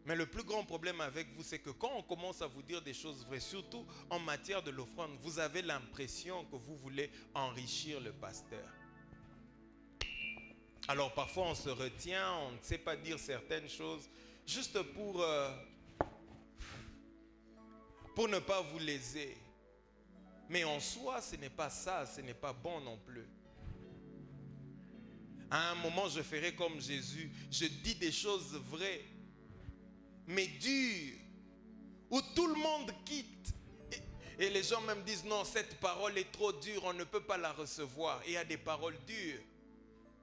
Mais le plus grand problème avec vous, c'est que quand on commence à vous dire des choses vraies, surtout en matière de l'offrande, vous avez l'impression que vous voulez enrichir le pasteur. Alors parfois on se retient, on ne sait pas dire certaines choses, juste pour ne pas vous léser. Mais en soi, ce n'est pas ça, ce n'est pas bon non plus. À un moment, je ferai comme Jésus, je dis des choses vraies, mais dures, où tout le monde quitte. Et les gens même disent, non, cette parole est trop dure, on ne peut pas la recevoir. Et il y a des paroles dures.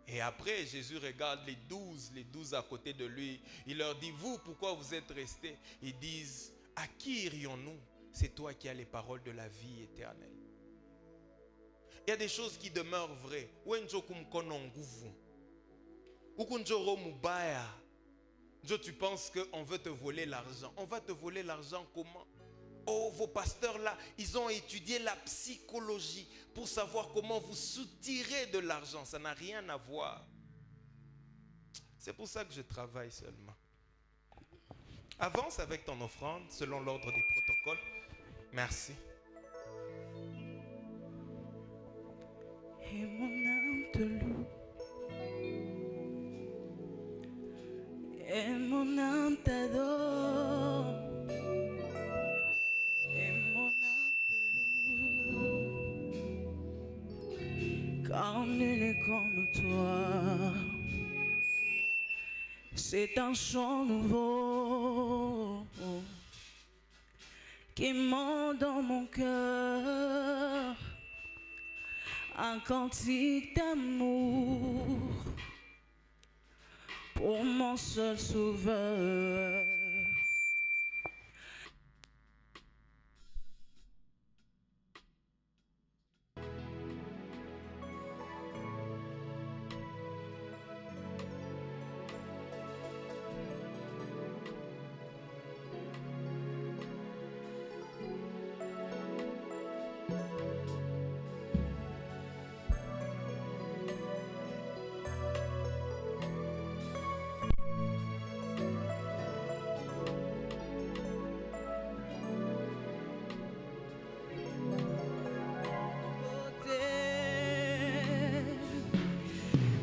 Et après, Jésus regarde les 12 à côté de lui. Il leur dit, vous, pourquoi vous êtes restés? Ils disent, à qui irions-nous? C'est toi qui as les paroles de la vie éternelle. Il y a des choses qui demeurent vraies. Tu penses qu'on veut te voler l'argent. On va te voler l'argent comment? Oh, vos pasteurs là, ils ont étudié la psychologie pour savoir comment vous soutirez de l'argent. Ça n'a rien à voir. C'est pour ça que je travaille seulement. Avance avec ton offrande selon l'ordre des protocoles. Merci. Et mon âme te loue, et mon âme t'adore, et mon âme te loue, car nul n'est comme toi. C'est un chant nouveau qui monte dans mon cœur, un cantique d'amour pour mon seul sauveur.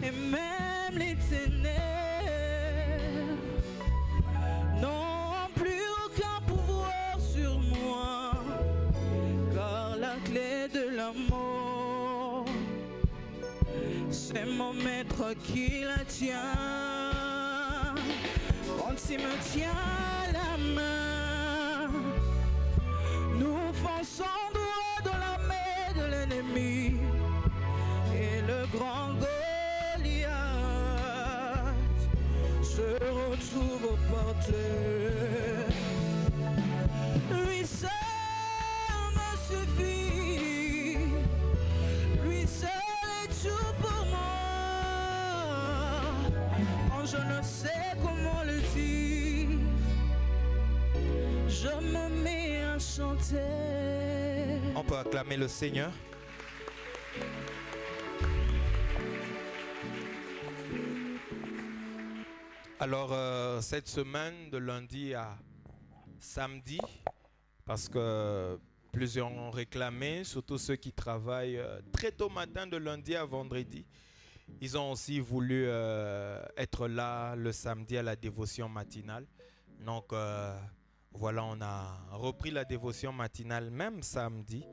Et même les ténèbres n'ont plus aucun pouvoir sur moi, car la clé de l'amour, c'est mon maître qui la tient. Quand il me tient la main, nous fonçons droit dans la main de l'ennemi, et le grand Goliath se retrouve aux portes. Lui seul me suffit, lui seul est tout pour moi. Oh, je ne sais comment le dire, je me mets à chanter. On peut acclamer le Seigneur. Alors, cette semaine, de lundi à samedi, parce que plusieurs ont réclamé, surtout ceux qui travaillent très tôt matin de lundi à vendredi, ils ont aussi voulu être là le samedi à la dévotion matinale. Donc, voilà, on a repris la dévotion matinale même samedi.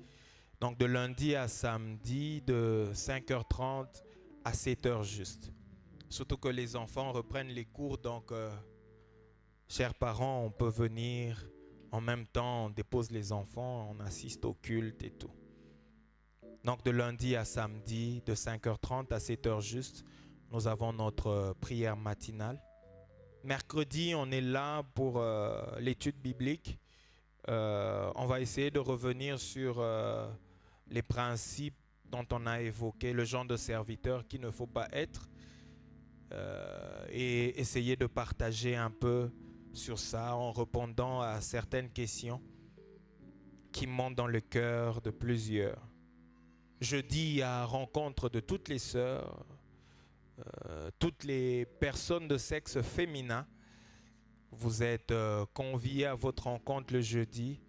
Donc, de lundi à samedi, de 5h30 à 7h juste. Surtout que les enfants reprennent les cours, donc, chers parents, on peut venir en même temps, on dépose les enfants, on assiste au culte et tout. Donc, de lundi à samedi, de 5h30 à 7h juste, nous avons notre prière matinale. Mercredi, on est là pour l'étude biblique. On va essayer de revenir sur les principes dont on a évoqué, le genre de serviteur qu'il ne faut pas être. Et essayer de partager un peu sur ça en répondant à certaines questions qui montent dans le cœur de plusieurs. Jeudi, à rencontre de toutes les sœurs, toutes les personnes de sexe féminin, vous êtes conviés à votre rencontre le jeudi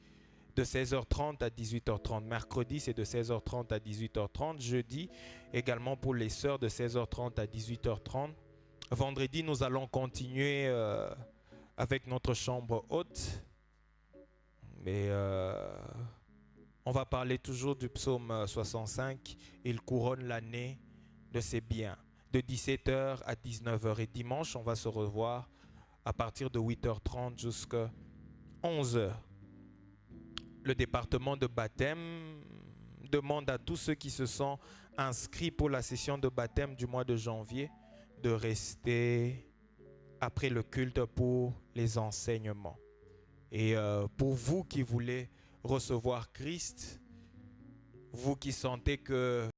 de 16h30 à 18h30. Mercredi, c'est de 16h30 à 18h30. Jeudi, également pour les sœurs, de 16h30 à 18h30. Vendredi, nous allons continuer avec notre chambre haute. Mais on va parler toujours du psaume 65. Il couronne l'année de ses biens. De 17h à 19h. Et dimanche, on va se revoir à partir de 8h30 jusqu'à 11h. Le département de baptême demande à tous ceux qui se sont inscrits pour la session de baptême du mois de janvier de rester après le culte pour les enseignements. Et pour vous qui voulez recevoir Christ, vous qui sentez que